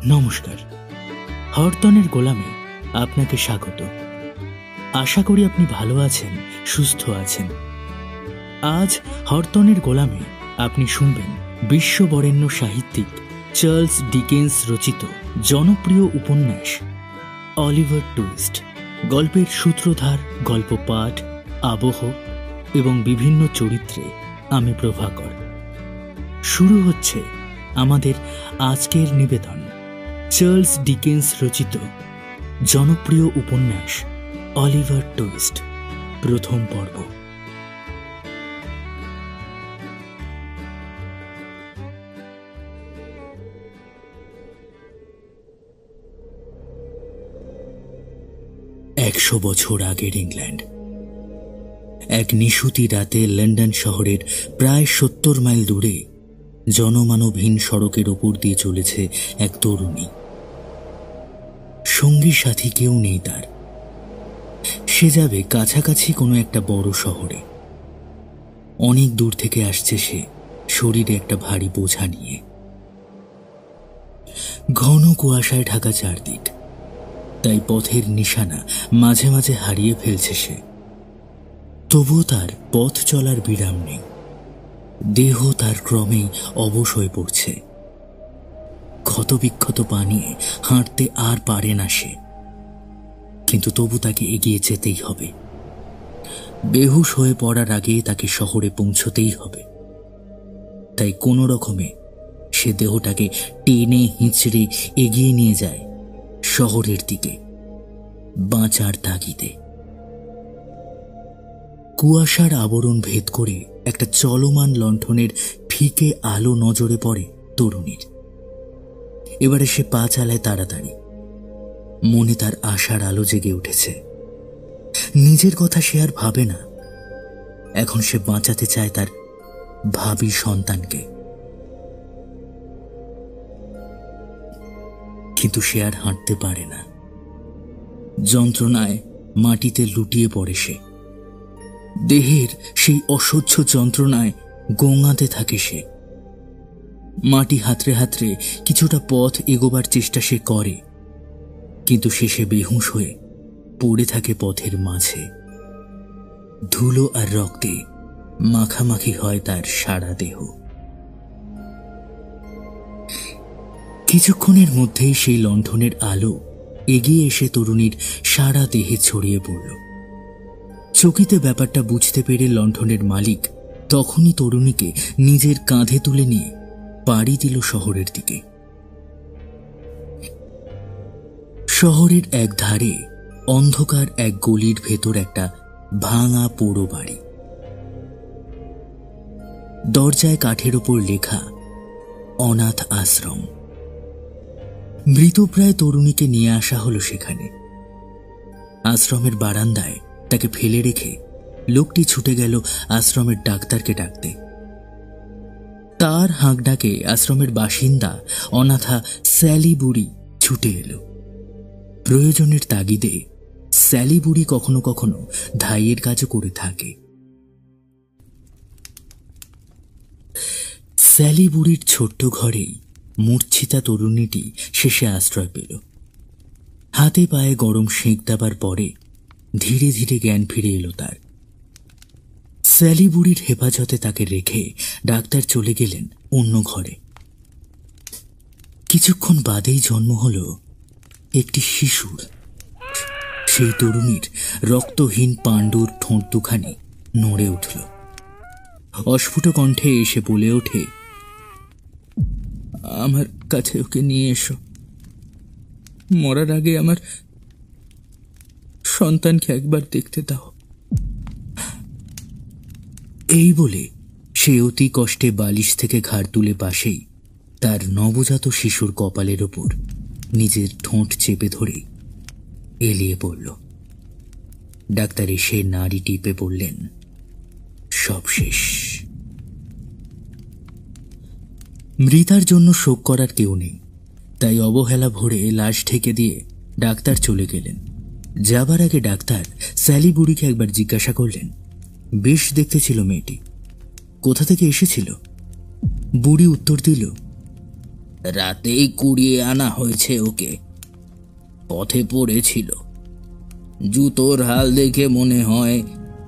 নমস্কার, হরতনের গোলামে আপনাকে স্বাগত। আশা করি আপনি ভালো আছেন, সুস্থ আছেন। আজ হরতনের গোলামে আপনি শুনবেন বিশ্ববরেণ্য সাহিত্যিক চার্লস ডিকেন্স রচিত জনপ্রিয় উপন্যাস অলিভার টুইস্ট। গল্পের সূত্রধার, গল্প পাঠ, আবহ এবং বিভিন্ন চরিত্রে আমি প্রভাকর। শুরু হচ্ছে আমাদের আজকের নিবেদন, চার্লস ডিকেন্স রচিত জনপ্রিয় উপন্যাস অলিভার টুইস্ট, প্রথম পর্ব। একশো বছর আগের ইংল্যান্ড। এক নিশুতি রাতে লন্ডন শহরের প্রায় ৭০ মাইল দূরে জনমানবহীন সড়কের ওপর দিয়ে চলেছে এক তরুণী। সঙ্গী সাথী কেউ নেই তার। সে যাবে কাছাকাছি কোনো একটা বড় শহরে। অনেক দূর থেকে আসছে সে, শরীরে একটা ভারী বোঝা নিয়ে। ঘন কুয়াশায় ঢাকা চারদিক, তাই পথের নিশানা মাঝে মাঝে হারিয়ে ফেলছে সে। তবুও তার পথ চলার বিরাম নেই। দেহ তার ক্রমেই অবশ হয়ে পড়ছে। ক্ষতবিক্ষত পা নিয়ে হাঁটতে আর পারে না সে, কিন্তু তবু তাকে এগিয়ে যেতেই হবে। বেহুশ হয়ে পড়ার আগে তাকে শহরে পৌঁছতেই হবে। তাই কোনো রকমে সে দেহটাকে টেনে হিঁচড়ে এগিয়ে নিয়ে যায় শহরের দিকে, বাঁচার তাগিদে। কুয়াশার আবরণ ভেদ করে একটা চলমান লণ্ঠনের ফিকে আলো নজরে পড়ে তরুণীর। এবারে সে পা চালায় তাড়াতাড়ি। মনে তার আশার আলো জেগে উঠেছে। নিজের কথা সে আর ভাবে না। এখন সে বাঁচাতে চায় তার ভাবী সন্তানকে। কিন্তু সে আর হাঁটতে পারে না। যন্ত্রণায় মাটিতে লুটিয়ে পড়ে সে। দেহের সেই অসহ্য যন্ত্রণায় গোঙাতে থাকে সে। মাটি হাতড়ে হাতড়ে কিছুটা পথ এগোবার চেষ্টা সে করে, কিন্তু শেষে বেহুঁশ হয়ে পড়ে থাকে পথের মাঝে। ধুলো আর রক্তে মাখামাখি হয় তার সারা দেহ। কিছুক্ষণের মধ্যেই সেই লণ্ঠনের আলো এগিয়ে এসে তরুণীর সারা দেহে ছড়িয়ে পড়ল। চকিতে ব্যাপারটা বুঝতে পেরে লণ্ঠনের মালিক তখনই তরুণীকে নিজের কাঁধে তুলে নিয়ে পাড়ি দিল শহরের দিকে। শহরের এক ধারে অন্ধকার এক গলির ভেতর একটা ভাঙা পোড়ো বাড়ি। দরজায় কাঠের ওপর লেখা অনাথ আশ্রম। মৃতপ্রায় তরুণীকে নিয়ে আসা হলো সেখানে। আশ্রমের বারান্দায় তাকে ফেলে রেখে লোকটি ছুটে গেল আশ্রমের ডাক্তারকে ডাকতে। তার হাঁক ডাকে আশ্রমের বাসিন্দা অনাথা স্যালি বুড়ি ছুটে এলো। প্রয়োজনের তাগিদে স্যালি বুড়ি কখনো কখনো ধাইয়ের কাজও করে থাকে। স্যালি বুড়ির ছোট্ট ঘরেই মূর্ছিতা তরুণীটি শেষে আশ্রয় পেল। হাতে পায়ে গরম সেঁক দেবার পরে ধীরে ধীরে জ্ঞান ফিরে এলো তার। স্যালি বুড়ির হেফাজতে তাকে রেখে ডাক্তার চলে গেলেন অন্য ঘরে। কিছুক্ষণ বাদেই জন্ম হল একটি শিশুর। সেই তরুণীর রক্তহীন পাণ্ডুর ঠোঁট দুখানি নড়ে উঠল। অস্ফুট কণ্ঠে এসে বলে ওঠে, আমার কাছে ওকে নিয়ে এসো। মরার আগে আমার সন্তানকে একবার দেখতে দাও। এই বলে সে অতি কষ্টে বালিশ থেকে ঘাড় তুলে পাশেই তার নবজাত শিশুর কপালের ওপর নিজের ঠোঁট চেপে ধরে এলিয়ে পড়ল। ডাক্তার এসে নাড়ি টিপে বললেন, সব শেষ। মৃতার জন্য শোক করার কেউ নেই, তাই অবহেলা ভরে লাশ ঢেকে দিয়ে ডাক্তার চলে গেলেন। যাবার আগে ডাক্তার স্যালি বুড়িকে একবার জিজ্ঞাসা করলেন, বেশ দেখতে ছিল মেয়েটি, কোথা থেকে এসেছিল? বুড়ি উত্তর দিল, রাতেই কুড়িয়ে আনা হয়েছে ওকে। পথে পড়েছিল। জুতোর হাল দেখে মনে হয়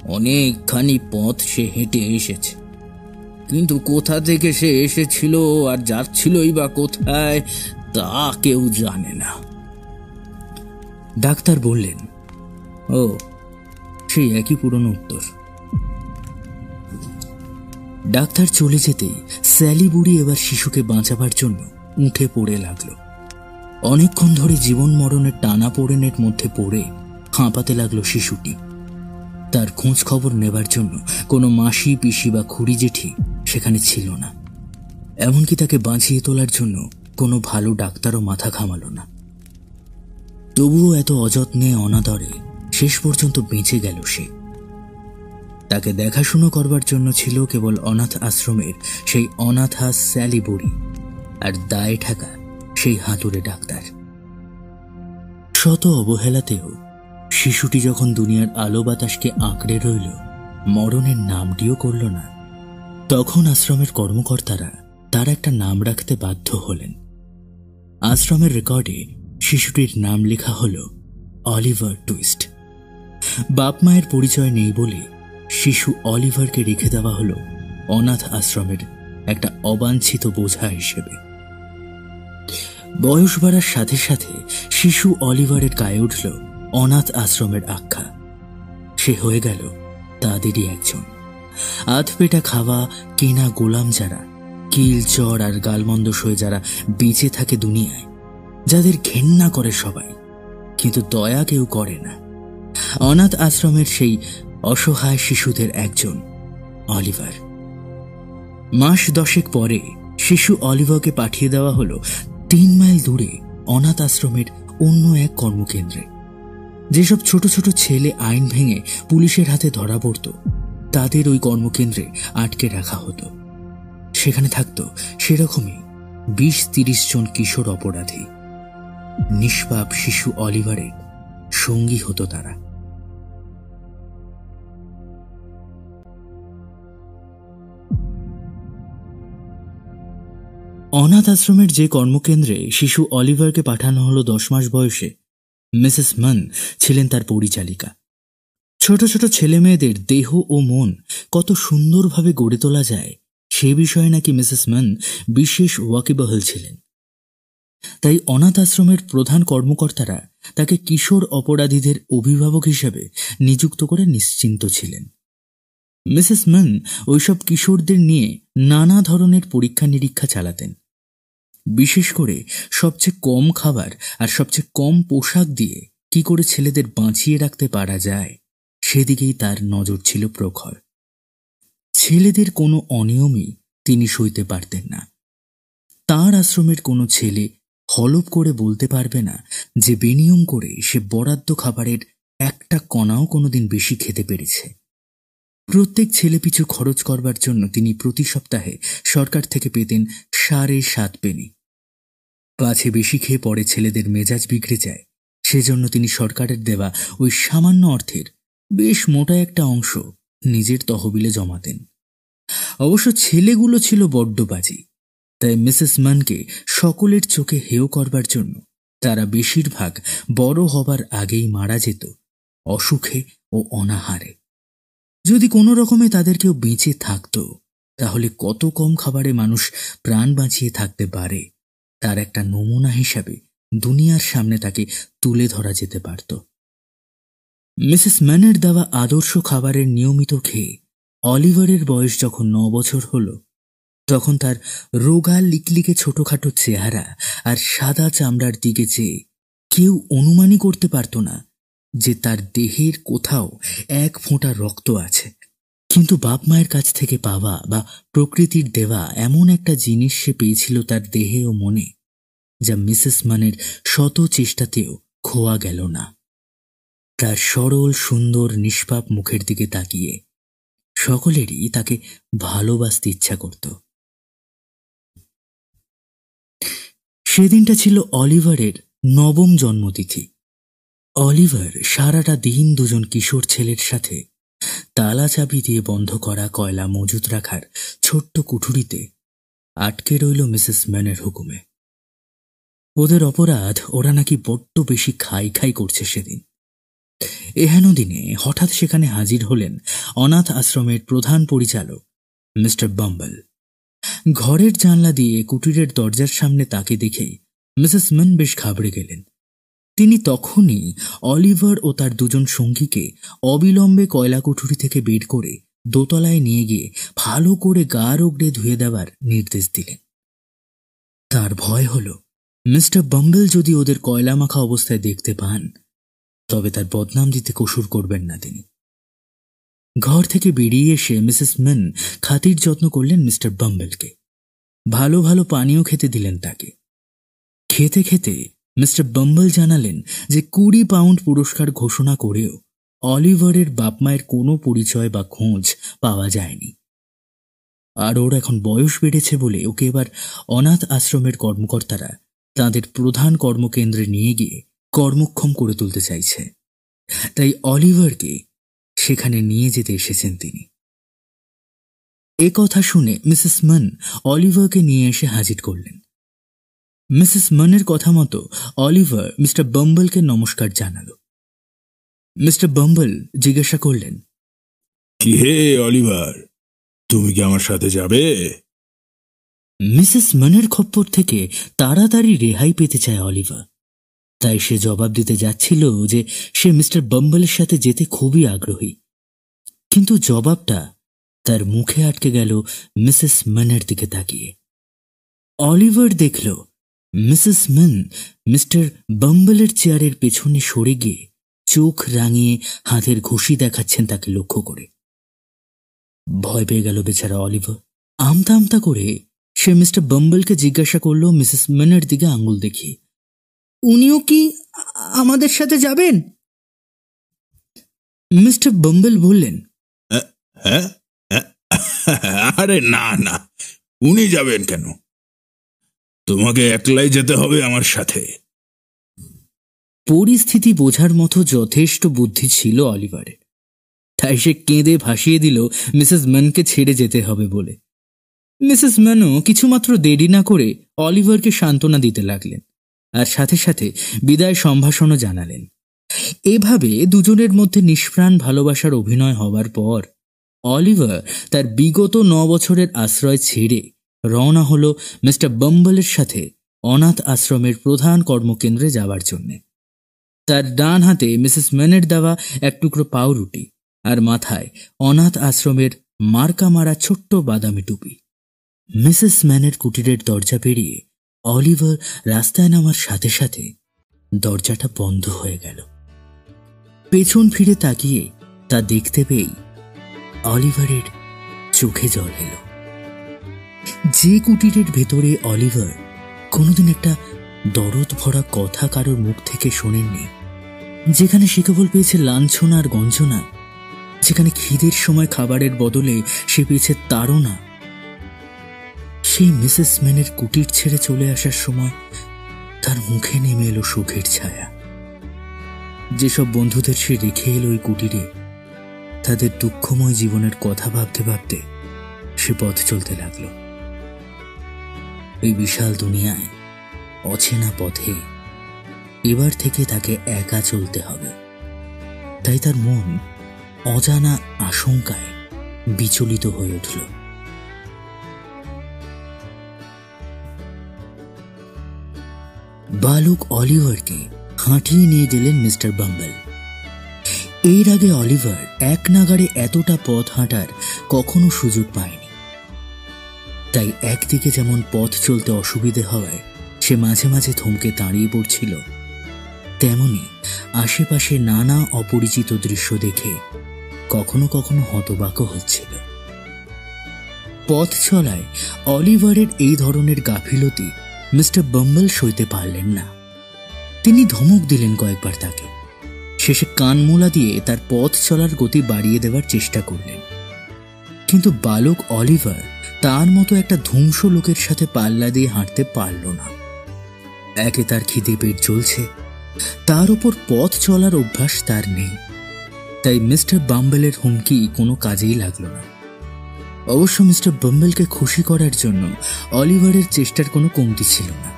অনেকখানি পথ সে হেঁটে এসেছে, কিন্তু কোথা থেকে সে এসেছিল আর যাচ্ছিলই বা কোথায় তা কেউ জানে না। ডাক্তার বললেন, ও, সেই একই পুরনো উত্তর। ডাক্তার চলে যেতেই স্যালি বুড়ি এবার শিশুকে বাঁচাবার জন্য উঠে পড়ে লাগলো। অনেকক্ষণ ধরে জীবন মরণের টানা পোড়েনের মধ্যে পড়ে হাঁপাতে লাগলো শিশুটি। তার খোঁজ খবর নেবার জন্য কোনো মাসি, পিসি বা খুড়ি জেঠি সেখানে ছিল না। এমনকি তাকে বাঁচিয়ে তোলার জন্য কোনো ভালো ডাক্তারও মাথা ঘামালো না। তবুও এত অযত্নে, অনাদরে শেষ পর্যন্ত বেঁচে গেল সে। তাকে দেখাশুনো করবার জন্য ছিল কেবল অনাথ আশ্রমের সেই অনাথা স্যালি বুড়ি আর দায়ে ঠাকা সেই হাতুড়ে ডাক্তার। শত অবহেলাতেও শিশুটি যখন দুনিয়ার আলো বাতাসকে আঁকড়ে রইল, মরণের নামটিও করল না, তখন আশ্রমের কর্মকর্তারা তার একটা নাম রাখতে বাধ্য হলেন। আশ্রমের রেকর্ডে শিশুটির নাম লেখা হল অলিভার টুইস্ট। বাপ মায়ের পরিচয় নেই বলে শিশু অলিভারকে রেখে দেওয়া হলো অনাথ আশ্রমের একটা অবাঞ্ছিত বোঝা হিসেবে। বয়স বাড়ার সাথে সাথে শিশু অলিভারের গায়ে উঠল অনাথ আশ্রমের আখ্যা। সে হয়ে গেল তাদেরই একজন। আধপেটা খাওয়া কেনা গোলাম যারা, কিল চর আর গালমন্দ সয়ে যারা বেঁচে থাকে দুনিয়ায়, যাদের ঘেন্না করে সবাই কিন্তু দয়া কেউ করে না, অনাথ আশ্রমের সেই অসহায় শিশুদের একজন অলিভার। মাস 10 পরে শিশু অলিভারকে পাঠিয়ে দেওয়া হলো 3 মাইল দূরে অনাথ আশ্রমের অন্য এক কর্মকেন্দ্রে। যেসব ছোট ছোট ছেলে আইন ভেঙে পুলিশের হাতে ধরা পড়ত, তাদের ওই কর্মকেন্দ্রে আটকে রাখা হতো। সেখানে থাকত সেরকমই 20-30 জন কিশোর অপরাধী। নিষ্পাপ শিশু অলিভারের সঙ্গী হতো তারা। অনাথ আশ্রমের যে কর্মকেন্দ্রে শিশু অলিভারকে পাঠানো হলো 10 মাস বয়সে, মিসেস মান ছিলেন তার পরিচালিকা। ছোট ছোট ছেলে মেয়েদের দেহ ও মন কত সুন্দরভাবে গড়ে তোলা যায় সে বিষয়ে নাকি মিসেস মান বিশেষ ওয়াকিবহাল ছিলেন। তাই অনাথ আশ্রমের প্রধান কর্মকর্তারা তাকে কিশোর অপরাধীদের অভিভাবক হিসেবে নিযুক্ত করে নিশ্চিন্ত ছিলেন। মিসেস মান ওইসব কিশোরদের নিয়ে নানা ধরনের পরীক্ষা নিরীক্ষা চালাতেন। বিশেষ করে সবচেয়ে কম খাবার আর সবচেয়ে কম পোশাক দিয়ে কি করে ছেলেদের বাঁচিয়ে রাখতে পারা যায় সেদিকেই তার নজর ছিল প্রখর। ছেলেদের কোনো অনিয়মই তিনি সইতে পারতেন না। তাঁর আশ্রমের কোনো ছেলে হলপ করে বলতে পারবে না যে বেনিয়ম করে সে বরাদ্দ খাবারের একটা কণাও কোনোদিন বেশি খেতে পেরেছে। প্রত্যেক ছেলে পিছু খরচ করবার জন্য তিনি প্রতি সপ্তাহে সরকার থেকে পেতেন 7.5 পেনি। পাছে বেশি খেয়ে পরে ছেলেদের মেজাজ বিগড়ে যায়, সেজন্য তিনি সরকারের দেওয়া ওই সামান্য অর্থের বেশ মোটা একটা অংশ নিজের তহবিলে জমাতেন। অবশ্য ছেলেগুলো ছিল বড্ড বাজি, তাই মিসেস মানকে সকলের চোখে হেয় করবার জন্য তারা বেশিরভাগ বড় হবার আগেই মারা যেত অসুখে ও অনাহারে। যদি কোনো রকমে তাদের কেউ বেঁচে থাকত, তাহলে কত কম খাবারে মানুষ প্রাণ বাঁচিয়ে থাকতে পারে তার একটা নমুনা হিসাবে দুনিয়ার সামনে তাকে তুলে ধরা যেতে পারত। মিসেস ম্যানের দেওয়া আদর্শ খাবারের নিয়মিত খেয়ে অলিভারের বয়স যখন 9 বছর হল, তখন তার রোগা লিকলিকে ছোটখাটো চেহারা আর সাদা চামড়ার দিকে চেয়ে কেউ অনুমানই করতে পারত না যে তার দেহের কোথাও 1 ফোঁটা রক্ত আছে। কিন্তু বাপ মায়ের কাছ থেকে পাওয়া বা প্রকৃতির দেওয়া এমন একটা জিনিস সে পেয়েছিল তার দেহে ও মনে, যা মিসেস মানের শত চেষ্টাতেও খোয়া গেল না। তার সরল, সুন্দর, নিষ্পাপ মুখের দিকে তাকিয়ে সকলেরই তাকে ভালোবাসতে ইচ্ছা করত। সেদিনটা ছিল অলিভারের 9ম জন্মতিথি। অলিভার সারাটা দিন দুজন কিশোর ছেলের সাথে তালা চাবি দিয়ে বন্ধ করা কয়লা মজুত রাখার ছোট্ট কুঠুরিতে আটকে রইল মিসেস ম্যানের হুকুমে। ওদের অপরাধ ওরা নাকি বড্ড বেশি খাই খাই করছে সেদিন। এহেন দিনে হঠাৎ সেখানে হাজির হলেন অনাথ আশ্রমের প্রধান পরিচালক মিস্টার বাম্বল। ঘরের জানলা দিয়ে কুটিরের দরজার সামনে তাকে দেখে মিসেস ম্যান বেশ ঘাবড়ে গেলেন। তিনি তখনই অলিভার ও তার দুজন সঙ্গীকে অবিলম্বে কয়লা কুঠুরি থেকে বের করে দোতলায় নিয়ে গিয়ে ভালো করে গা রগড়ে ধুয়ে দেওয়ার নির্দেশ দিলেন। তার ভয় হল মিস্টার বাম্বল যদি ওদের কয়লা মাখা অবস্থায় দেখতে পান তবে তার বদনাম দিতে কসুর করবেন না তিনি। ঘর থেকে বেরিয়ে এসে মিসেস ম্যান খাতির যত্ন করলেন মিস্টার বাম্বলকে। ভালো ভালো পানীয় খেতে দিলেন তাকে। খেতে খেতে মিস্টার বাম্বল জানালেন যে 20 পাউন্ড পুরস্কার ঘোষণা করেও অলিভারের বাপমায়ের কোনো পরিচয় বা খোঁজ পাওয়া যায়নি। আর ওর এখন বয়স বেড়েছে বলে ওকে এবার অনাথ আশ্রমের কর্মকর্তারা তাদের প্রধান কর্মকেন্দ্রে নিয়ে গিয়ে কর্মক্ষম করে তুলতে চাইছে। তাই অলিভারকে সেখানে নিয়ে যেতে এসেছেন তিনি। এ কথা শুনে মিসেস ম্যান অলিভারকে নিয়ে এসে হাজির করলেন। মিসেস ম্যানের কথা মতো অলিভার মিস্টার বাম্বলকে নমস্কার জানাল। মিস্টার বাম্বল জিজ্ঞাসা করলেন, কি হে অলিভার, তুমি কি আমার সাথে যাবে? মিসেস ম্যানের খপ্পর থেকে তাড়াতাড়ি রেহাই পেতে চায় অলিভার। তাই সে জবাব দিতে যাচ্ছিল যে সে মিস্টার বাম্বলের সাথে যেতে খুবই আগ্রহী, কিন্তু জবাবটা তার মুখে আটকে গেল মিসেস ম্যানের দিকে তাকিয়ে। অলিভার দেখল মিসেস ম্যান মিস্টার বাম্বলের চেয়ারের পেছনে সরে গিয়ে চোখ রাঙিয়ে হাতের ঘুষি দেখাচ্ছেন তাকে লক্ষ্য করে। ভয় পেয়ে গেল বেচারা অলিভার। আমতা আমতা করে সে মিস্টার বাম্বলকে জিজ্ঞাসা করল মিসেস ম্যানের দিকে আঙুল দেখিয়ে, উনিও কি আমাদের সাথে যাবেন? মিস্টার বাম্বল বললেন, হ্যাঁ, আরে না না, উনি যাবেন কেন? তোমাকে একলাই যেতে হবে আমার সাথে। পরিস্থিতি বোঝার মতো যথেষ্ট বুদ্ধি ছিল অলিভারের, তাই সে কেঁদে ভাসিয়ে দিল মিসেস ম্যানকে ছেড়ে যেতে হবে বলে। মিসেস ম্যানও কিছুমাত্র দেরি না করে অলিভারকে সান্ত্বনা দিতে লাগলেন আর সাথে সাথে বিদায় সম্ভাষণও জানালেন। এভাবে দুজনের মধ্যে নিষ্প্রাণ ভালোবাসার অভিনয় হবার পর অলিভার তার বিগত 9 বছরের আশ্রয় ছেড়ে রওনা হল মিস্টার বাম্বলের সাথে অনাথ আশ্রমের প্রধান কর্মকেন্দ্রে যাওয়ার জন্যে। তার ডান হাতে মিসেস ম্যানের দেওয়া এক টুকরো পাউরুটি আর মাথায় অনাথ আশ্রমের মার্কা মারা ছোট্ট বাদামি টুপি। মিসেস ম্যানের কুটিরের দরজা পেরিয়ে অলিভার রাস্তায় নামার সাথে সাথে দরজাটা বন্ধ হয়ে গেল। পেছন ফিরে তাকিয়ে তা দেখতে পেয়েই অলিভারের চোখে জল এলো। যে কুটিরের ভেতরে অলিভার কোনোদিন একটা দরদ ভরা কথা কারোর মুখ থেকে শোনেননি, যেখানে সে কেবল পেয়েছে লাঞ্ছনা আর গঞ্জনা, যেখানে খিদের সময় খাবারের বদলে সে পেয়েছে তাড়না, সেই মিসেস ম্যানের কুটির ছেড়ে চলে আসার সময় তার মুখে নেমে এলো সুখের ছায়া। যেসব বন্ধুদের সে রেখে এলো ওই কুটিরে, তাদের দুঃখময় জীবনের কথা ভাবতে ভাবতে সে পথ চলতে লাগলো। এই বিশাল দুনিয়ায় অচেনা পথে এবার থেকে তাকে একা চলতে হবে। তাই তার মন অজানা আশঙ্কায় বিচলিত হয়ে উঠল। বালক অলিভারকে হাঁটিয়ে নিয়ে গেলেন মিস্টার বাম্বল। এর আগে অলিভার এক নাগাড়ে এতটা পথ হাঁটার কখনো সুযোগ পায়নি। তাই একদিকে যেমন পথ চলতে অসুবিধে হওয়ায় সে মাঝে মাঝে থমকে দাঁড়িয়ে পড়ছিল, তেমনি আশেপাশে নানা অপরিচিত দৃশ্য দেখে কখনো কখনো হতবাক হচ্ছিল। পথ চলায় অলিভারের এই ধরনের গাফিলতি মিস্টার বাম্বল সইতে পারলেন না। তিনি ধমক দিলেন কয়েকবার তাকে। শেষে কানমোলা দিয়ে তার পথ চলার গতি বাড়িয়ে দেওয়ার চেষ্টা করলেন, কিন্তু বালক অলিভার তার মতো একটা ধ্বংস লোকের সাথে পাল্লা দিয়ে হাঁটতে পারল না। একে তার খিদে পেট চলছে, তার উপর পথ চলার অভ্যাস তার নেই। তাই মিস্টার বাম্বলের হুমকি কোনো কাজেই লাগলো না। অবশ্য মিস্টার বাম্বলকে খুশি করার জন্য অলিভারের চেষ্টার কোনো কমতি ছিল না।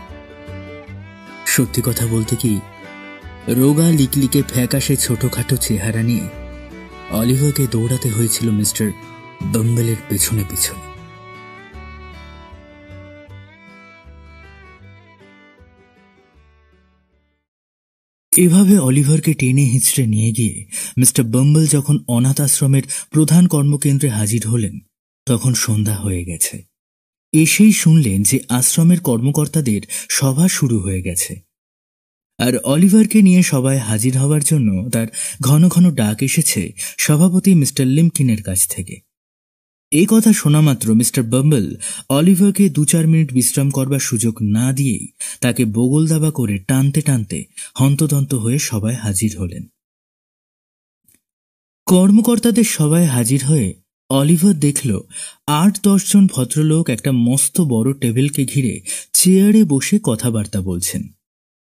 সত্যি কথা বলতে কি, রোগা লিকলিকে ফ্যাকাশে ছোটখাটো চেহারা নিয়ে অলিভারকে দৌড়াতে হয়েছিল মিস্টার বাম্বেলের পেছনে পেছনে। এভাবে অলিভারকে টেনে হিঁচড়ে নিয়ে গিয়ে মিস্টার বাম্বল যখন অনাথ আশ্রমের প্রধান কর্মকেন্দ্রে হাজির হলেন, তখন সন্ধ্যা হয়ে গেছে। এসেই শুনলেন যে আশ্রমের কর্মকর্তাদের সভা শুরু হয়ে গেছে, আর অলিভারকে নিয়ে সবাই হাজির হওয়ার জন্য তার ঘন ঘন ডাক এসেছে সভাপতি মিস্টার লিমকিনের কাছ থেকে। এই কথা শোনা মাত্র মিস্টার বাম্বল অলিভারকে 2-4 মিনিট বিশ্রাম করবার সুযোগ না দিয়েই তাকে বগল দাবা করে টানতে টানতে হন্তদন্ত হয়ে সবাই হাজির হলেন। কর্মকর্তাদের সবাই হাজির হয়ে অলিভার দেখল 8-10 জন ভদ্রলোক একটা মস্ত বড় টেবিলকে ঘিরে চেয়ারে বসে কথাবার্তা বলছেন,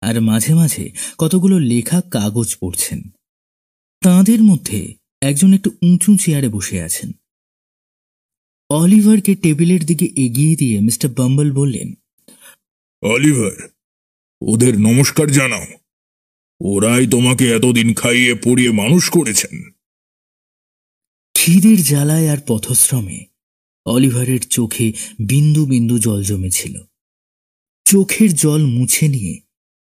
আর মাঝে মাঝে কতগুলো লেখা কাগজ পড়ছেন। তাঁদের মধ্যে একজন একটু উঁচু চেয়ারে বসে আছেন। অলিভারকে টেবিলের দিকে এগিয়ে দিয়ে মিস্টার বাম্বল বললেন, অলিভার, ওদের নমস্কার জানাও। ওরাই তোমাকে এতদিন খাইয়ে পড়িয়ে মানুষ করেছেন। খিদের জ্বালায় আর পথশ্রমে অলিভারের চোখে বিন্দু বিন্দু জল জমেছিল। চোখের জল মুছে নিয়ে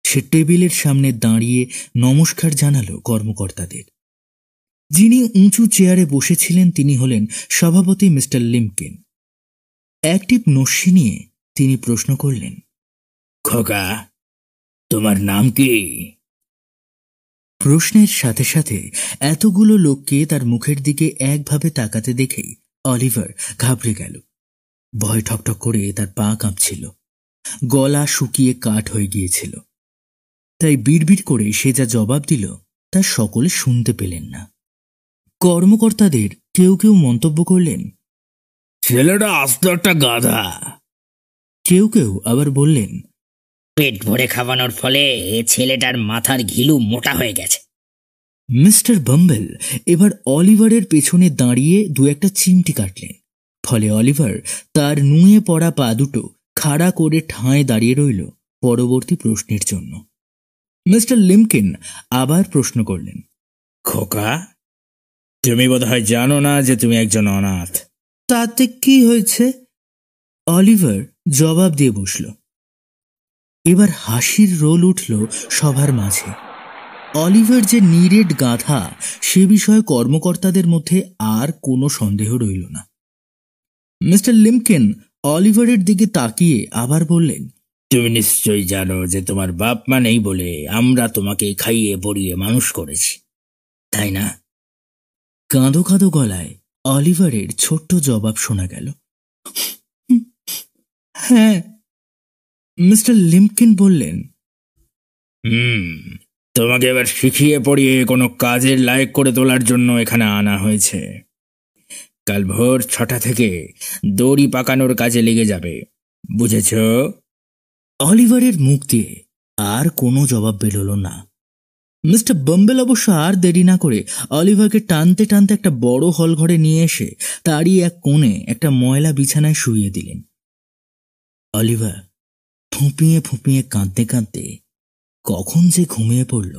সে টেবিলের সামনে দাঁড়িয়ে নমস্কার জানালো কর্মকর্তাদের। যিনি উঁচু চেয়ারে বসেছিলেন তিনি হলেন সভাপতি মিস্টার লিমকিন। এক টিপ নস্যি নিয়ে তিনি প্রশ্ন করলেন, খোকা, তোমার নাম কি? প্রশ্নের সাথে সাথে এতগুলো লোককে তার মুখের দিকে একভাবে তাকাতে দেখেই অলিভার ঘাবড়ে গেল। ভয় ঠকঠক করে তার পা কাঁপছিল, গলা শুকিয়ে কাঠ হয়ে গিয়েছিল। তাই বিড়বিড় করে সে যা জবাব দিল তা সকলে শুনতে পেলেন না। কর্মকর্তাদের কেউ কেউ মন্তব্য করলেন, ছেলেটা আস্ত একটা গাধা। কেউ কেউ আবার বললেন, পেট ভরে খাওয়ানোর ফলে ছেলেটার মাথার ঘিলু মোটা হয়ে গেছে। মিস্টার বাম্বেল এবার অলিভারের পেছনে দাঁড়িয়ে 2-1টা চিমটি কাটলেন। ফলে অলিভার তার নুয়ে পড়া পা দুটো খাড়া করে ঠাঁয়ে দাঁড়িয়ে রইল পরবর্তী প্রশ্নের জন্য। মিস্টার লিমকিন আবার প্রশ্ন করলেন, খোকা, তুমি বোধহয় জানো না যে তুমি একজন অনাথ। তাতে কি হয়েছে? অলিভার জবাব দিয়ে বসল। এবার হাসির রোল উঠল সবার মাঝে। অলিভার যে নিরেট গাধা সে বিষয়ে কর্মকর্তাদের মধ্যে আর কোনো সন্দেহ রইল না। মিস্টার লিমকিন অলিভারের দিকে তাকিয়ে আবার বললেন, তুমি নিশ্চয়ই জানো যে তোমার বাপ মা নেই বলে আমরা তোমাকে খাইয়ে পড়িয়ে মানুষ করেছি, তাই না? কাঁদো কাঁদো গলায় অলিভারের ছোট্ট জবাব শোনা গেল, হ্যাঁ। মিস্টার লিমকিন বললেন, তোমাকে এবার শিখিয়ে পড়িয়ে কোনো কাজের লায়ক করে তোলার জন্য এখানে আনা হয়েছে। কাল ভোর 6টা থেকে দড়ি পাকানোর কাজে লেগে যাবে, বুঝেছ? অলিভারের মুখ দিয়ে আর কোনো জবাব বেরোল না। মিস্টার বাম্বেল অবশ্য আর দেরি না করে অলিভারকে টানতে টানতে একটা বড় হল ঘরে নিয়ে এসে তারই এক কোণে একটা ময়লা বিছানায় শুইয়ে দিলেন। অলিভার ফুঁপিয়ে ফুঁপিয়ে কাঁদতে কাঁদতে কখন যে ঘুমিয়ে পড়ল,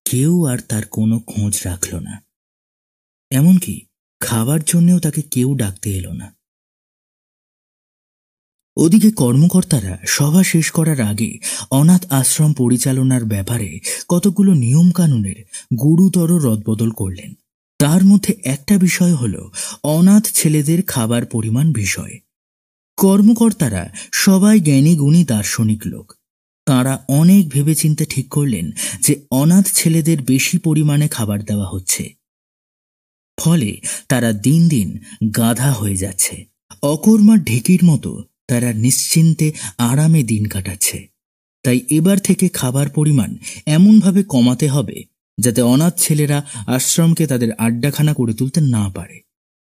কেউ আর তার কোনো খোঁজ রাখল না। এমনকি খাবার জন্যেও তাকে কেউ ডাকতে এলো না। ওদিকে কর্মকর্তারা সভা শেষ করার আগে অনাথ আশ্রম পরিচালনার ব্যাপারে কতগুলো নিয়ম কানুনের গুরুতর রদবদল করলেন। তার মধ্যে একটা বিষয় হল অনাথ ছেলেদের খাবার পরিমাণ বিষয়। কর্মকর্তারা সবাই জ্ঞানী গুণী দার্শনিক লোক। তাঁরা অনেক ভেবেচিন্তে ঠিক করলেন যে অনাথ ছেলেদের বেশি পরিমাণে খাবার দেওয়া হচ্ছে, ফলে তারা দিন দিন গাধা হয়ে যাচ্ছে। অকর্মার ঢেকির মতো তারা নিশ্চিন্তে আরামে দিন কাটাচ্ছে। তাই এবার থেকে খাবার পরিমাণ এমনভাবে কমাতে হবে যাতে অনাথ ছেলেরা আশ্রমকে তাদের আড্ডাখানা করে তুলতে না পারে,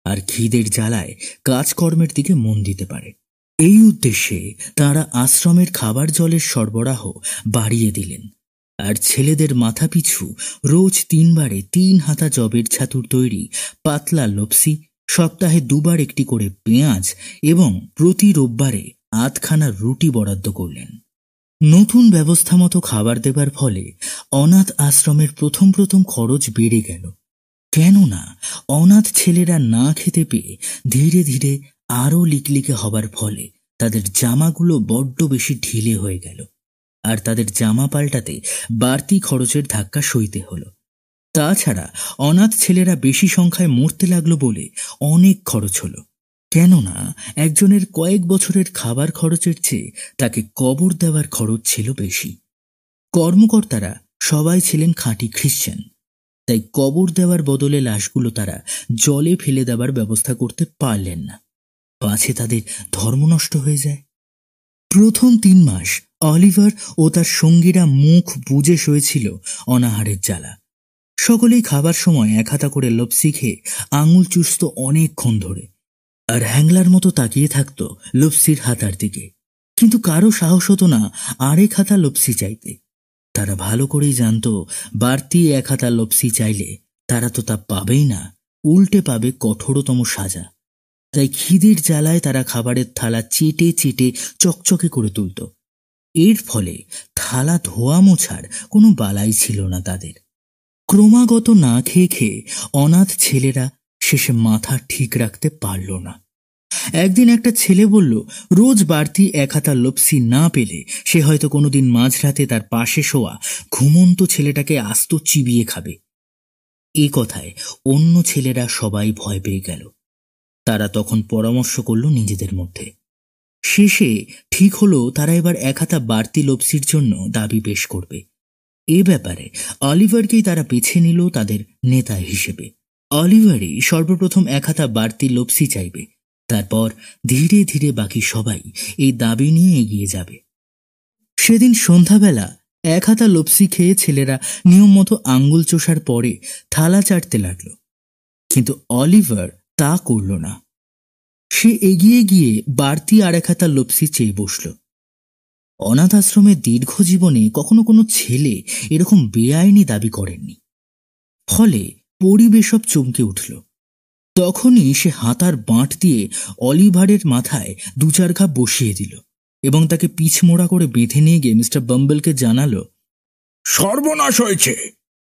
আর খিদের জ্বালায় কাজকর্মের দিকে মন দিতে পারে। এই উদ্দেশ্যে তাঁরা আশ্রমের খাবার জলের সরবরাহ বাড়িয়ে দিলেন, আর ছেলেদের মাথা পিছু রোজ 3 বারে 3 হাতা জবের ছাতুর তৈরি পাতলা লপসি, সপ্তাহে 2 বার একটি করে পেঁয়াজ এবং প্রতি রোববারে 8খানা রুটি বরাদ্দ করলেন। নতুন ব্যবস্থা মতো খাবার দেবার ফলে অনাথ আশ্রমের প্রথম প্রথম খরচ বেড়ে গেল। কেননা অনাথ ছেলেরা না খেতে পেয়ে ধীরে ধীরে আরও লিকলিকে হবার ফলে তাদের জামাগুলো বড্ড বেশি ঢিলে হয়ে গেল, আর তাদের জামা পাল্টাতে বাড়তি খরচের ধাক্কা সইতে হলো। তাছাড়া অনাথ ছেলেরা বেশি সংখ্যায় মরতে লাগলো বলে অনেক খরচ হলো। কেননা একজনের কয়েক বছরের খাবার খরচের চেয়ে তাকে কবর দেওয়ার খরচ ছিল বেশি। কর্মকর্তারা সবাই ছিলেন খাঁটি খ্রিশ্চান, তাই কবর দেওয়ার বদলে লাশগুলো তারা জলে ফেলে দেওয়ার ব্যবস্থা করতে পারলেন না, পাছে তাদের ধর্ম নষ্ট হয়ে যায়। প্রথম 3 মাস অলিভার ও তার সঙ্গীরা মুখ বুজে শুয়েছিল অনাহারের জ্বালা। সকলেই খাবার সময় 1 হাতা করে লপসি খেয়ে আঙুল চুষত অনেকক্ষণ ধরে, আর হ্যাংলার মতো তাকিয়ে থাকত লপসির হাতার দিকে। কিন্তু কারো সাহস হতো না 1.5 হাতা লপসি চাইতে। তারা ভালো করেই জানত বাড়তি 1 হাতা লপসি চাইলে তারা তো তা পাবেই না, উল্টে পাবে কঠোরতম সাজা। তাই খিদের জ্বালায় তারা খাবারের থালা চেটে চেটে চকচকে করে তুলত। এর ফলে থালা ধোয়া মোছার কোনো বালাই ছিল না তাদের। ক্রমাগত না খেয়ে খেয়ে অনাথ ছেলেরা শেষে মাথা ঠিক রাখতে পারল না। একদিন একটা ছেলে বলল, রোজ বাড়তি 1 হাতা লপসি না পেলে সে হয়তো কোনোদিন মাঝরাতে তার পাশে শোয়া ঘুমন্ত ছেলেটাকে আস্ত চিবিয়ে খাবে। এ কথায় অন্য ছেলেরা সবাই ভয় পেয়ে গেল। তারা তখন পরামর্শ করল নিজেদের মধ্যে। শেষে ঠিক হলো তারা এবার 1 হাতা বাড়তি লপসির জন্য দাবি পেশ করবে। এ ব্যাপারে অলিভারকেই তারা বেছে নিল তাদের নেতা হিসেবে। অলিভারই সর্বপ্রথম 1 হাতা বাড়তি লপসি চাইবে, তারপর ধীরে ধীরে বাকি সবাই এই দাবি নিয়ে এগিয়ে যাবে। সেদিন সন্ধ্যাবেলা 1 হাতা লপসি খেয়ে ছেলেরা নিয়ম মতো আঙ্গুল চোষার পরে থালা চাটতে লাগল, কিন্তু অলিভার তা করল না। সে এগিয়ে গিয়ে বাড়তি 1.5 হাতা লপসি চেয়ে বসল। অনাথ আশ্রমের দীর্ঘ জীবনে কখনো কোনো ছেলে এরকম বেআইনি দাবি করেননি, ফলে পরিবেশ সব চমকে উঠল। তখনই সে হাতার বাঁট দিয়ে অলিভারের মাথায় 2-4 ঘা বসিয়ে দিল এবং তাকে পিছমোড়া করে বেঁধে নিয়ে গিয়ে মিস্টার বাম্বলকে জানালো, সর্বনাশ হয়েছে,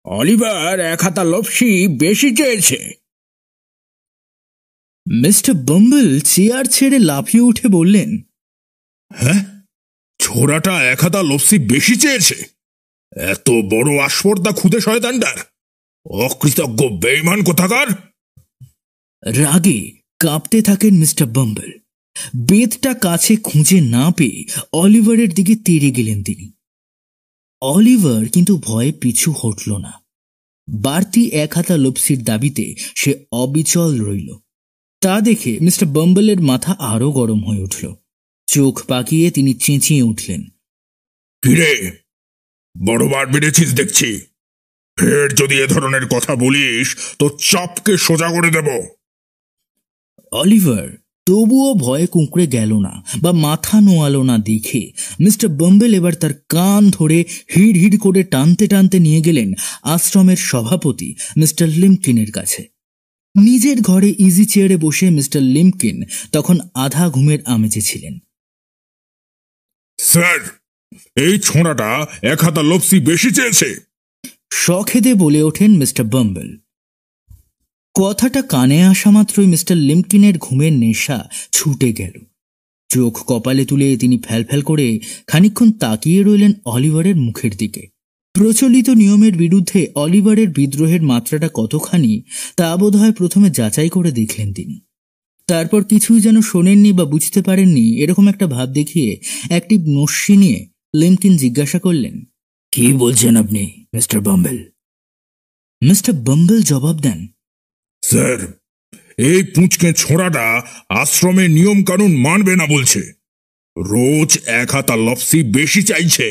অলিভার 1 হাতা লপসি বেশি চেয়েছে। মিস্টার বাম্বল চেয়ার ছেড়ে লাফিয়ে উঠে বললেন, হ্যাঁ, ছোড়াটা 1 হাতা লপসি বেশি চেয়েছে? এত বড় আস্পর্ধা খুদে শয়তানটার! অকৃতজ্ঞ বেঈমান কোথাকার! রাগে কাঁপতে থাকেন মিস্টার বাম্বল। বেতটা কাছে খুঁজে না পেয়ে অলিভারের দিকে তেড়ে গেলেন তিনি। অলিভার কিন্তু ভয়ে পিছু হটল না। বাড়তি 1 হাতা লপসির দাবিতে সে অবিচল রইল। তা দেখে মিস্টার বাম্বলের মাথা আরো গরম হয়ে উঠল। চোখ পাকিয়ে তিনি চেঁচিয়ে উঠলেন, কিরে, বড় বার বেড়েছিস দেখছি। ফের যদি এ ধরনের কথা বলিস তো চাপকে সোজা করে দেব। অলিভার তবুও ভয়ে কুঁকড়ে গেল না বা মাথা নোয়ালো না দেখে মিস্টার বাম্বল এবার তার কান ধরে হিড় হিড় করে টানতে টানতে নিয়ে গেলেন আশ্রমের সভাপতি মিস্টার লিম্পকিনের কাছে। নিজের ঘরে ইজি চেয়ারে বসে মিস্টার লিম্পকিন তখন আধা ঘুমের আমেজে ছিলেন। স্যার, এই ছোঁড়াটা 1 হাতা লপসি বেশি চেয়েছে, শখেদে বলে ওঠেন মিস্টার বাম্বল। কথাটা কানে আসা মাত্রই মিস্টার লিম্পকিনের ঘুমের নেশা ছুটে গেল। চোখ কপালে তুলে তিনি ফ্যালফ্যাল করে খানিকক্ষণ তাকিয়ে রইলেন অলিভারের মুখের দিকে। প্রচলিত নিয়মের বিরুদ্ধে অলিভারের বিদ্রোহের মাত্রাটা কতখানি তা বোধহয় প্রথমে যাচাই করে দেখলেন তিনি। তারপর কিছুই যেন শোনেননি বা বুঝতে পারেননি এরকম একটা ভাব দেখিয়ে একটি নস্যি নিয়ে লিম্পকিন জিজ্ঞাসা করলেন, কি বলছেন আপনি মিস্টার বাম্বল? মিস্টার বাম্বল জবাব দেন, স্যার, এই পুঁচকে ছোঁড়াটা আশ্রমের নিয়ম কানুন মানবে না বলছে। রোজ 1 হাতা লপসি বেশি চাইছে।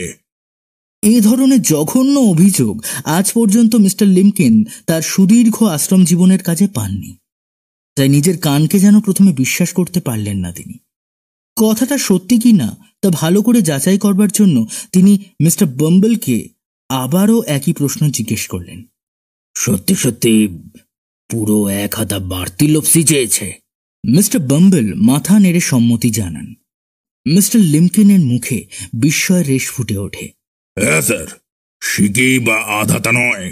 এই ধরনের জঘন্য অভিযোগ আজ পর্যন্ত মিস্টার লিম্পকিন তার সুদীর্ঘ আশ্রম জীবনের কাজে পাননি। তাই নিজের কানকে যেন প্রথমে বিশ্বাস করতে পারলেন না তিনি। কথাটা সত্যি কি না তা ভালো করে যাচাই করবার জন্য তিনি মিস্টার বাম্বলকে আবারও একই প্রশ্ন জিজ্ঞেস করলেন, সত্যি সত্যি পুরো 1 হাতা বাড়তি লপসি চেয়েছে? মিস্টার বাম্বল মাথা নেড়ে সম্মতি জানান। মিস্টার লিমকিনের মুখে বিস্ময় রেশ ফুটে ওঠে। হ্যাঁ স্যার, শিকেই বা আধাতা নয়,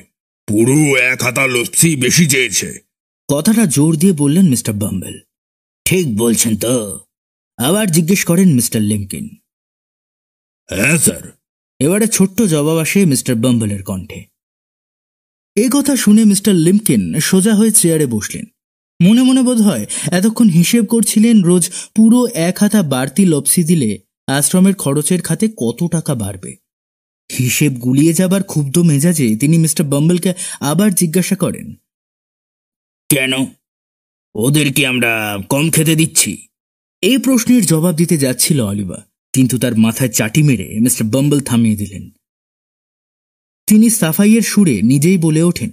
পুরো 1 হাতা লস্যি বেশি চেয়েছে। কথাটা জোর দিয়ে বললেন মিস্টার বাম্বেল। ঠিক বলছেন তো? আবার জিজ্ঞেস করেন মিস্টার লিমকিন। হ্যাঁ স্যার। এবারে ছোট্ট জবাব আসে মিস্টার বাম্বেলের কণ্ঠে। এ কথা শুনে মিস্টার লিমকিন সোজা হয়ে চেয়ারে বসলেন। মনে মনে বোধ হয় এতক্ষণ হিসেব করছিলেন রোজ পুরো 1 হাতা বাড়তি লপসি দিলে আশ্রমের খরচের খাতে কত টাকা বাড়বে। হিসেব গুলিয়ে যাবার ক্ষুব্ধ মেজাজে তিনি মিস্টার বাম্বেলকে আবার জিজ্ঞাসা করেন, কেন? ওদের কি আমরা কম খেতে দিচ্ছি? এই প্রশ্নের জবাব দিতে যাচ্ছিল অলিভার, কিন্তু তার মাথায় চাটি মেরে মিস্টার বাম্বেল থামিয়ে দিলেন। তিনি সাফাইয়ের সুরে নিজেই বলে ওঠেন,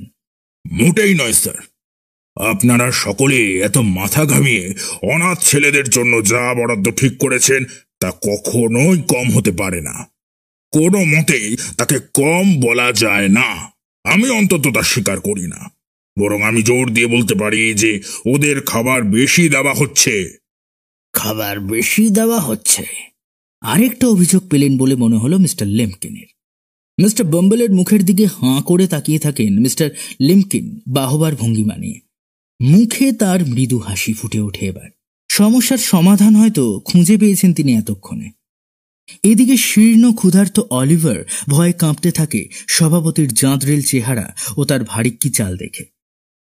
মোটেই নয় স্যার। আপনারা সকলে এত মাথা ঘামিয়ে অনাথ ছেলেদের জন্য যা বরাদ্দ ঠিক করেছেন তা কখনোই কম হতে পারে না। কোনো মতেই তাকে কম বলা যায় না। আমি অন্তত তা স্বীকার করি না। বরং আমি জোর দিয়ে বলতে পারি যে ওদের খাবার বেশি দেওয়া হচ্ছে। খাবার বেশি দেওয়া হচ্ছে? আরেকটা অভিযোগ পেলেন বলে মনে হলো মিস্টার লিমকিনের। মিস্টার বাম্বেলের মুখের দিকে হাঁ করে তাকিয়ে থাকেন মিস্টার লিমকিন বাহবার ভঙ্গিমা নিয়ে। মুখে তার মৃদু হাসি ফুটে ওঠে। এবার সমস্যার সমাধান হয়তো খুঁজে পেয়েছেন তিনি এতক্ষণে। এদিকে শীর্ণ ক্ষুধার্ত অলিভার ভয়ে কাঁপতে থাকে সভাপতির জাঁদরেল চেহারা ও তার ভারিক্কি চাল দেখে।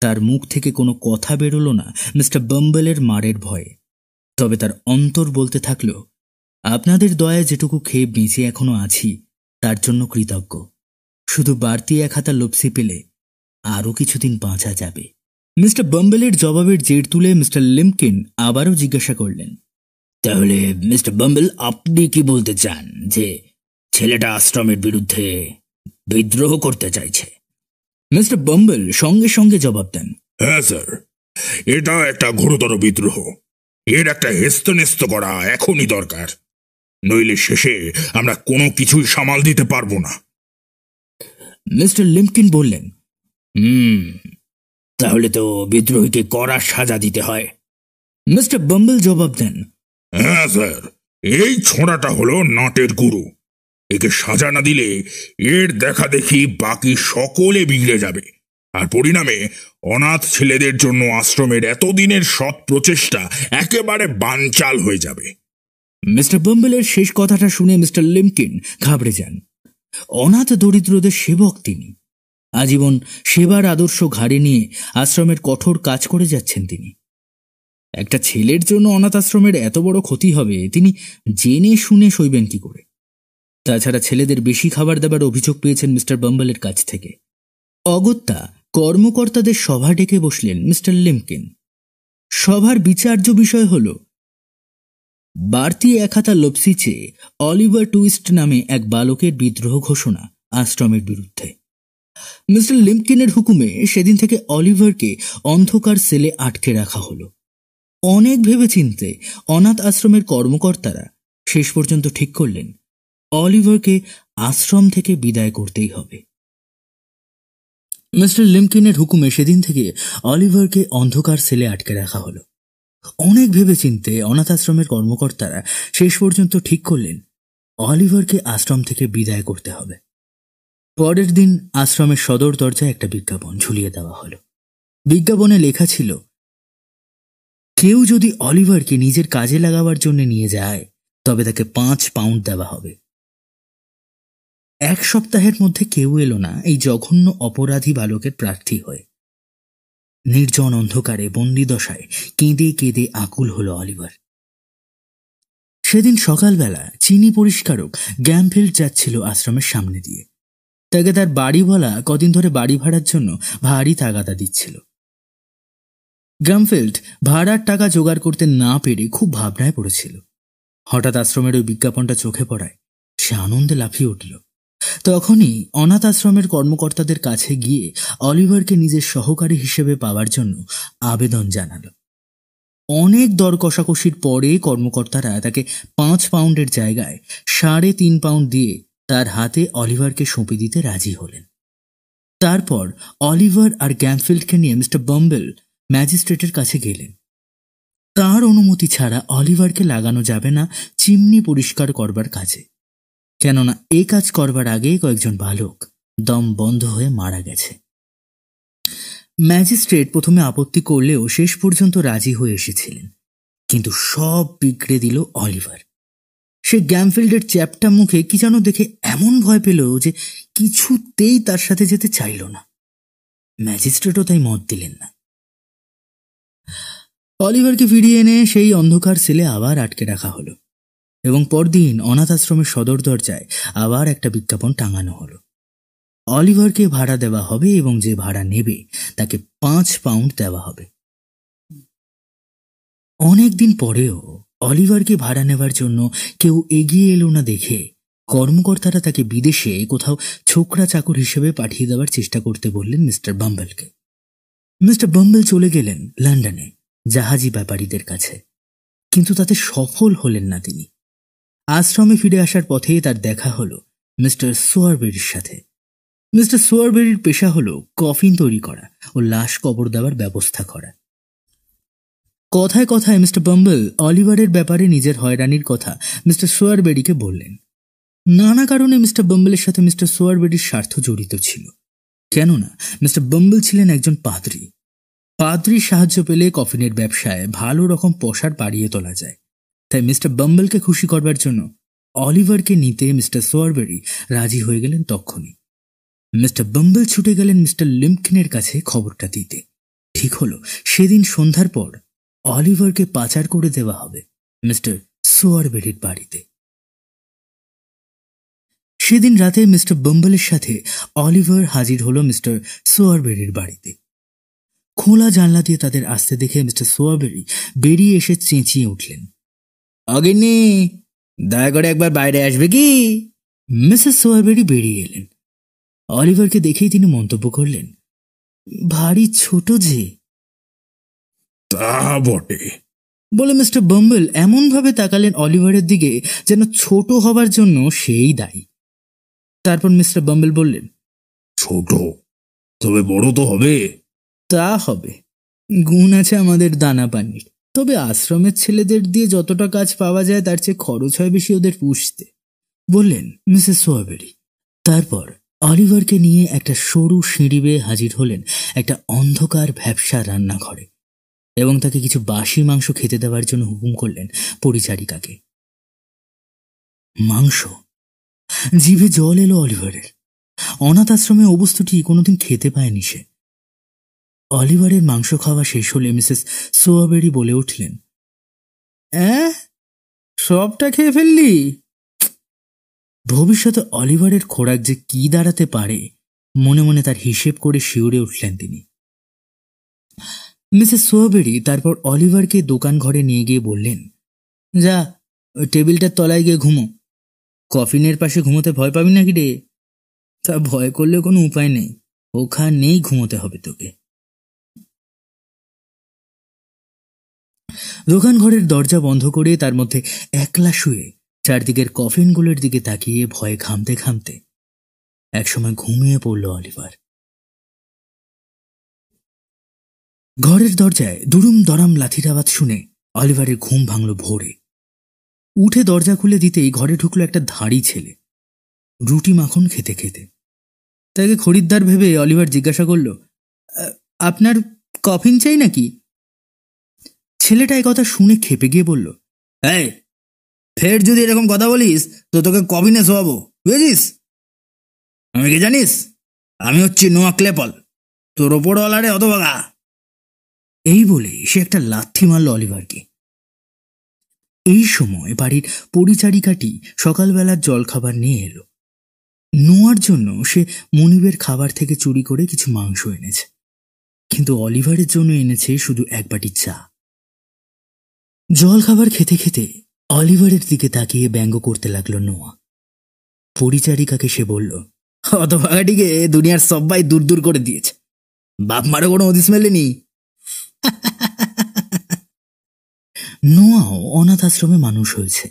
তার মুখ থেকে কোনো কথা বেরোল না মিস্টার বাম্বেলের মারের ভয়ে। তবে তার অন্তর বলতে থাকল, আপনাদের দয়ায় যেটুকু খেয়ে বেঁচে এখনো আছি তার জন্য কৃতজ্ঞ। শুধু বাড়তি 1 হাতা লপসি পেলে আরও কিছুদিন বাঁচা যাবে। মিস্টার বাম্বেলের জবাবের জের তুলে মিস্টার লিমকিন আবারও জিজ্ঞাসা করলেন, তাহলে মিস্টার বাম্বেল, আপনি কি বলতে চান যে ছেলেটা আশ্রমের বিরুদ্ধে বিদ্রোহ করতে চাইছে? মিস্টার বাম্বেল সঙ্গে সঙ্গে জবাব দেন, হ্যাঁ স্যার, এটা একটা ঘোরতর বিদ্রোহ। এর একটা হেস্তনেস্ত করা এখনই দরকার, নইলে শেষে আমরা কোনো কিছুই সামাল দিতে পারবো না। মিস্টার লিমকিন বললেন, তাহলে তো বিদ্রোহীকে কড়া সাজা দিতে হয়। মিস্টার বাম্বেল জবাব দেন, হ্যাঁ স্যার, এই ছোঁড়াটা হলো নাটের গুরু। একে সাজা না দিলে এর দেখা দেখি বাকি সকলে বিগড়ে যাবে, আর পরিণামে অনাথ ছেলেদের জন্য আশ্রমের এতদিনের সৎ প্রচেষ্টা একেবারে বানচাল হয়ে যাবে। মিস্টার বাম্বেলের শেষ কথাটা শুনে মিস্টার লিমকিন ঘাবড়ে যান। অনাথ দরিদ্রদের সেবক তিনি। আজীবন সেবার আদর্শ ঘাড়ে নিয়ে আশ্রমের কঠোর কাজ করে যাচ্ছেন তিনি। একটা ছেলের জন্য অনাথ আশ্রমের এত বড় ক্ষতি হবে তিনি জেনে শুনে সইবেন কি করে? তাছাড়া ছেলেদের বেশি খাবার দেবার অভিযোগ পেয়েছেন মিস্টার বাম্বেলের কাছ থেকে। অগত্যা কর্মকর্তাদের সভা ডেকে বসলেন মিস্টার লিমকিন। সভার বিচার্য বিষয় হল বাড়তি 1 হাতা লপসি চেয়ে অলিভার টুইস্ট নামে এক বালকের বিদ্রোহ ঘোষণা আশ্রমের বিরুদ্ধে। মিস্টার লিমকিনের হুকুমে সেদিন থেকে অলিভারকে অন্ধকার সেলে আটকে রাখা হলো। অনেক ভেবেচিন্তে অনাথ আশ্রমের কর্মকর্তারা শেষ পর্যন্ত ঠিক করলেন অলিভারকে আশ্রম থেকে বিদায় করতেই হবে। মিস্টার লিমকিনের হুকুমে সেদিন থেকে অলিভারকে অন্ধকার সেলে আটকে রাখা হলো। অনেক ভেবেচিন্তে অনাথ আশ্রমের কর্মকর্তারা শেষ পর্যন্ত ঠিক করলেন অলিভারকে আশ্রম থেকে বিদায় করতে হবে। পরের দিন আশ্রমের সদর দরজায় একটা বিজ্ঞাপন ঝুলিয়ে দেওয়া হলো। বিজ্ঞাপনে লেখা ছিল, কেউ যদি অলিভারকে নিজের কাজে লাগাবার জন্য নিয়ে যায় তবে তাকে 5 পাউন্ড দেওয়া হবে। 1 সপ্তাহের মধ্যে কেউ এলো না এই জঘন্য অপরাধী বালকের প্রার্থী হয়ে। নির্জন অন্ধকারে বন্দি দশায় কেঁদে কেঁদে আকুল হলো অলিভার। সেদিন সকালবেলা চিনি পরিষ্কারক গ্যামফিল্ড যাচ্ছিল আশ্রমের সামনে দিয়ে। তাকে তার বাড়িওয়ালা কদিন ধরে বাড়ি ভাড়ার জন্য ভারী তাগাদা দিচ্ছিল। গ্যামফিল্ড ভাড়ার টাকা জোগাড় করতে না পেরে খুব ভাবনায় পড়েছিল। হঠাৎ আশ্রমের ওই বিজ্ঞাপনটা চোখে পড়ায় সে আনন্দে লাফিয়ে উঠল। তখনই অনাথ আশ্রমের কর্মকর্তাদের কাছে গিয়ে অলিভারকে নিজের সহকারী হিসেবে পাওয়ার জন্য আবেদন জানালো। অনেক দর কষাকষির পরে কর্মকর্তারা তাকে 5 পাউন্ডের জায়গায় 3.5 পাউন্ড দিয়ে তার হাতে অলিভারকে সঁপে দিতে রাজি হলেন। তারপর অলিভার আর গ্যামফিল্ডকে নিয়ে মিস্টার বাম্বেল ম্যাজিস্ট্রেটের কাছে গেলেন। তার অনুমতি ছাড়া অলিভারকে লাগানো যাবে না চিমনি পরিষ্কার করবার কাজে, কেননা এ কাজ করবার আগে কয়েকজন বালক দম বন্ধ হয়ে মারা গেছে। ম্যাজিস্ট্রেট প্রথমে আপত্তি করলেও শেষ পর্যন্ত রাজি হয়ে এসেছিলেন, কিন্তু সব বিগড়ে দিল অলিভার। সে গ্যামফিল্ডের চ্যাপটা মুখে কি যেন দেখে এমন ভয় পেল যে কিছুতেই তার সাথে যেতে চাইল না। ম্যাজিস্ট্রেটও তাই মত দিলেন না। অলিভারকে ফিরিয়ে এনে সেই অন্ধকার সেলে আবার আটকে রাখা হলো এবং পরদিন অনাথ আশ্রমের সদর দরজায় আবার একটা বিজ্ঞাপন টাঙানো হলো। অলিভারকে ভাড়া দেওয়া হবে এবং যে ভাড়া নেবে তাকে 5 পাউন্ড দেওয়া হবে। অনেকদিন পরেও অলিভারকে ভাড়া নেবার জন্য কেউ এগিয়ে এলো না দেখে কর্মকর্তারা তাকে বিদেশে কোথাও ছোকরা চাকর হিসেবে পাঠিয়ে দেওয়ার চেষ্টা করতে বললেন মিস্টার বাম্বেলকে। মিস্টার বাম্বেল চলে গেলেন লন্ডনে জাহাজি ব্যাপারীদের কাছে, কিন্তু তাতে সফল হলেন না তিনি। আশ্রমে ফিরে আসার পথে তার দেখা হলো মিস্টার সোয়ারবেরির সাথে। মিস্টার সোয়ারবেরির পেশা হলো কফিন তৈরি করা ও লাশ কবর দেওয়ার ব্যবস্থা করা। কথায় কথায় মিস্টার বাম্বেল অলিভারের ব্যাপারে নিজের হয়রানির কথা মিস্টার সোয়ারবেরিকে বললেন। নানা কারণে মিস্টার বাম্বেলের সাথে মিস্টার সোয়ারবেরির স্বার্থ জড়িত ছিল, কেননা মিস্টার বাম্বেল ছিলেন একজন পাদ্রী। পাদ্রীর সাহায্য পেলে কফিনের ব্যবসায় ভালো রকম পসার বাড়িয়ে তোলা যায়। তাই মিস্টার বাম্বেলকে খুশি করবার জন্য অলিভারকে নিতে মিস্টার সোয়ারবেরি রাজি হয়ে গেলেন তক্ষুনি। মিস্টার বাম্বেল ছুটে গেলেন মিস্টার লিম্পকিনের কাছে খবরটা দিতে। ঠিক হলো সেদিন সন্ধ্যার পর অলিভারকে পাচার করে দেওয়া হবে মিস্টার সোয়ারবেরির বাড়িতে। সেদিন রাতে মিস্টার বাম্বেলের সাথে অলিভার হাজির হলো মিস্টার সোয়ারবেরির বাড়িতে। খোলা জানলা দিয়ে তাদের আসতে দেখে মিস্টার সোয়ারবেরি বেরিয়ে এসে চেঁচিয়ে উঠলেন, অগিন্নি, দয়া করে একবার বাইরে আসবে কি? মিসেস সোয়ারবেরি বেরিয়ে এলেন। অলিভারকে দেখেই তিনি মন্তব্য করলেন, ভারী ছোট যে। তা বটে, বলে মিস্টার বাম্বেল এমনভাবে তাকালেন অলিভারের দিকে যেন ছোট হবার জন্য সেই দায়ী। তারপর মিস্টার বাম্বেল বললেন, ছোট তবে বড় তো হবে। তা হবে, গুণ আছে আমাদের দানা পানির, তবে আশ্রমের ছেলেদের দিয়ে যতটা কাজ পাওয়া যায় তার চেয়ে খরচ হয় বেশি ওদের পুষতে, বললেন মিসেস সোয়ারবেরি। তারপর অলিভারকে নিয়ে একটা সরু সিঁড়ি বেয়ে হাজির হলেন একটা অন্ধকার ভ্যাপসা রান্নাঘরে এবং তাকে কিছু বাসি মাংস খেতে দেওয়ার জন্য হুকুম করলেন পরিচারিকাকে। মাংস! জিভে জল এলো অলিভারের। অনাথ আশ্রমে অবস্থাটি কোনোদিন খেতে পায়নি সে। অলিভারের মাংস খাওয়া শেষ হলে মিসেস সোয়ারবেরি বলে উঠলেন, সবটা খেয়ে ফেললি? ভবিষ্যতে অলিভারের খোরাক যে কি দাঁড়াতে পারে মনে মনে তার হিসেব করে শিউরে উঠলেন তিনি। মিসেস সোয়ারবেরি তারপর অলিভারকে দোকান ঘরে নিয়ে গিয়ে বললেন, যা ওই টেবিলটার তলায় গিয়ে ঘুমো। কফিনের পাশে ঘুমোতে ভয় পাবি নাকি রে? তা ভয় করলে কোনো উপায় নেই, ওখানেই ঘুমোতে হবে তোকে। দোকান ঘরের দরজা বন্ধ করে তার মধ্যে একলা শুয়ে চারদিকের কফিনগুলোর দিকে তাকিয়ে ভয়ে ঘামতে ঘামতে একসময় ঘুমিয়ে পড়ল অলিভার। ঘরের দরজায় দুরুম দরাম লাথির আওয়াজ শুনে অলিভারের ঘুম ভাঙল ভোরে। উঠে দরজা খুলে দিতেই ঘরে ঢুকলো একটা ধাড়ি ছেলে, রুটি মাখন খেতে খেতে। তাকে খরিদ্দার ভেবে অলিভার জিজ্ঞাসা করল, আপনার কফিন চাই নাকি? ছেলেটা এই কথা শুনে খেপে গিয়ে বলল, এই, ফের যদি এরকম কথা বলিস তো তোকে কফিনে শোয়াবো, বুঝেছিস? আমি কি জানিস? আমি হচ্ছি নোয়া ক্লেপল, তোর ওপরওয়ালারে হতভাগা। এই বলে সে একটা লাথি মারল অলিভারকে। এই সময় বাড়ির পরিচারিকাটি সকালবেলার জলখাবার নিয়ে এলো। নোয়ার জন্য সে মনিবের খাবার থেকে চুরি করে কিছু মাংস এনেছে, কিন্তু অলিভারের জন্য এনেছে শুধু এক বাটি চা। জলখাবার খেতে খেতে অলিভারের দিকে তাকিয়ে ব্যঙ্গ করতে লাগলো নোয়া। পরিচারিকাকে সে বলল, হতভাগাটিকে দুনিয়ার সবাই দূর দূর করে দিয়েছে, বাপ মারও কোনো হদিস মেলেনি। নোয়াও অনাথ আশ্রমে মানুষ হয়েছে,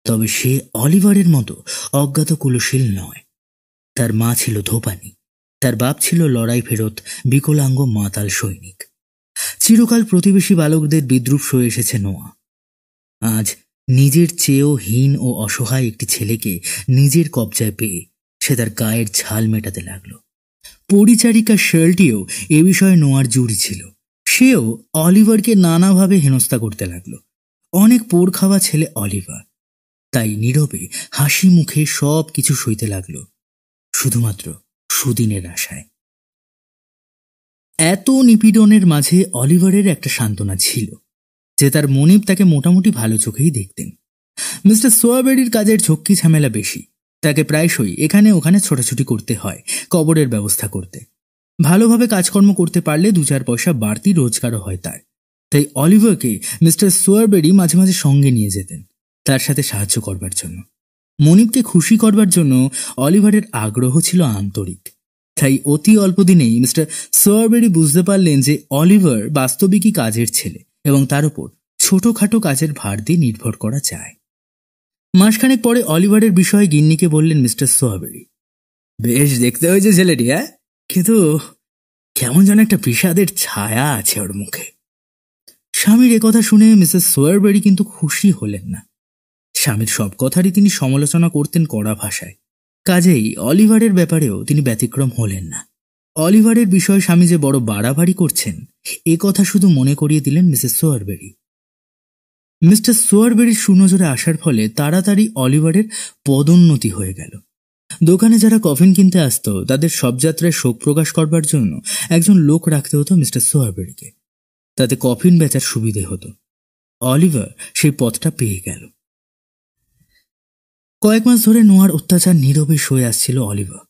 তবে সে অলিভারের মতো অজ্ঞাত কুলশীল নয়। তার মা ছিল ধোপানি, তার বাপ ছিল লড়াই ফেরত বিকলাঙ্গ মাতাল সৈনিক। চিরকাল প্রতিবেশী বালকদের বিদ্রূপ সয়ে এসেছে নোয়া। আজ নিজের চেয়েও হীন ও অসহায় একটি ছেলেকে নিজের কবজায় পেয়ে সে তার গায়ের ঝাল মেটাতে লাগল। পরিচারিকা শার্লটিও এ বিষয়ে নোয়ার জুড়ি ছিল। সেও অলিভারকে নানাভাবে হেনস্থা করতে লাগল। অনেক পোড় খাওয়া ছেলে অলিভার, তাই নীরবে হাসি মুখে সব কিছু সইতে লাগল, শুধুমাত্র সুদিনের আশায়। এত নিপীড়নের মাঝে অলিভারের একটা সান্ত্বনা ছিল যে তার মনিব তাকে মোটামুটি ভালো চোখেই দেখতেন। মিস্টার সোয়াবেরির কাজের ঝক্কি ঝামেলা বেশি, তাকে প্রায়শই এখানে ওখানে ছোটাছুটি করতে হয় কবরের ব্যবস্থা করতে। ভালোভাবে কাজকর্ম করতে পারলে 2-4 পয়সা বাড়তি রোজগারও হয় তার। তাই অলিভারকে মিস্টার সোয়ারবেরি মাঝে মাঝে সঙ্গে নিয়ে যেতেন তার সাথে সাহায্য করবার জন্য। মনিবকে খুশি করবার জন্য অলিভারের আগ্রহ ছিল আন্তরিক। তাই অতি অল্প দিনেই মিস্টার সোয়ারবেরি বুঝতে পারলেন যে অলিভার বাস্তবিকই কাজের ছেলে এবং তার উপর ছোটখাটো কাজের ভার দিয়ে নির্ভর করা যায়। মাসখানেক পরে অলিভারের বিষয়ে গিন্নিকে বললেন মিস্টার সোয়ারবেরি, বেশ দেখতে হয়েছে ছেলেটি, হ্যাঁ, কিন্তু কেমন যেন একটা বিষাদের ছায়া আছে ওর মুখে। স্বামীর একথা শুনে মিসেস সোয়ারবেরি কিন্তু খুশি হলেন না। স্বামীর সব কথারই তিনি সমালোচনা করতেন কড়া ভাষায়, কাজেই অলিভারের ব্যাপারেও তিনি ব্যতিক্রম হলেন না। অলিভারের বিষয়ে স্বামী যে বড় বাড়াবাড়ি করছেন এ কথা শুধু মনে করিয়ে দিলেন মিসেস সোয়ারবেরি। মিস্টার সোয়ারবেরির সুনজরে আসার ফলে তাড়াতাড়ি অলিভারের পদোন্নতি হয়ে গেল। দোকানে যারা কফিন কিনতে আসতো তাদের সব যাত্রায় শোক প্রকাশ করবার জন্য একজন লোক রাখতে হতো মিস্টার সোয়ারবেরিকে। তাতে কফিন বেচার সুবিধে হতো। অলিভার সেই পথটা পেয়ে গেল। কয়েক মাস ধরে নোয়ার অত্যাচার নীরবে সয়ে আসছিল অলিভার।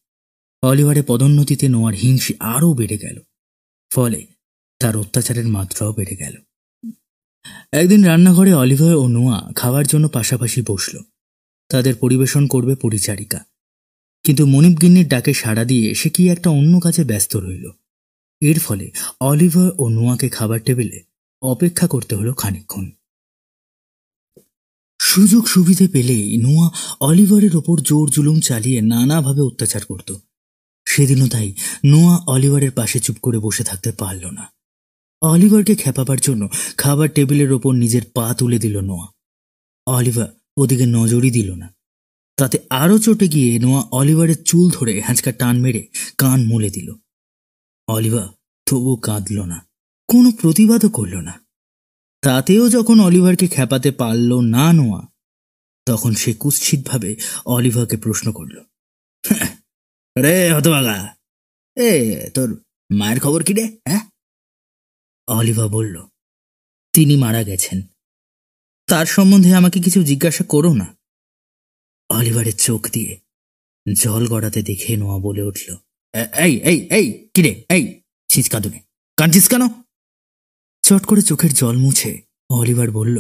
অলিভারের পদোন্নতিতে নোয়ার হিংসে আরও বেড়ে গেল, ফলে তার অত্যাচারের মাত্রাও বেড়ে গেল। একদিন রান্নাঘরে অলিভার ও নোয়া খাওয়ার জন্য পাশাপাশি বসল। তাদের পরিবেশন করবে পরিচারিকা, কিন্তু মনিব গিন্নির ডাকে সাড়া দিয়ে সে কি একটা অন্য কাজে ব্যস্ত রইল। এর ফলে অলিভার ও নোয়াকে খাবার টেবিলে অপেক্ষা করতে হলো খানিকক্ষণ। সুযোগ সুবিধে পেলেই নোয়া অলিভারের ওপর জোর জুলুম চালিয়ে নানাভাবে অত্যাচার করত। সেদিনও তাই নোয়া অলিভারের পাশে চুপ করে বসে থাকতে পারল না। অলিভারকে খেপাবার জন্য খাবার টেবিলের ওপর নিজের পা তুলে দিল নোয়া। অলিভার ওদিকে নজরই দিল না। তাতে আরও চটে গিয়ে নোয়া অলিভারের চুল ধরে হ্যাঁচকা টান মেরে কান মুলে দিল। অলিভার তবু কাঁদল না, কোনো প্রতিবাদও করল না। তাতেও যখন অলিভারকে খেপাতে পারল না নোয়া, তখন সে কুৎসিতভাবে অলিভারকে প্রশ্ন করল, রে হতভাগা, তোর মায়ের খবর কি রে? হ্যাঁ? অলিভার বলল, তিনি মারা গেছেন, তার সম্বন্ধে আমাকে কিছু জিজ্ঞাসা করো না। অলিভারের চোখ দিয়ে জল গড়াতে দেখে নোয়া বলে উঠল, এই এই এই কিরে, এই ছিঁচ কাঁদুনে, কাঁদছিস কেন? চট করে চোখের জল মুছে অলিভার বলল,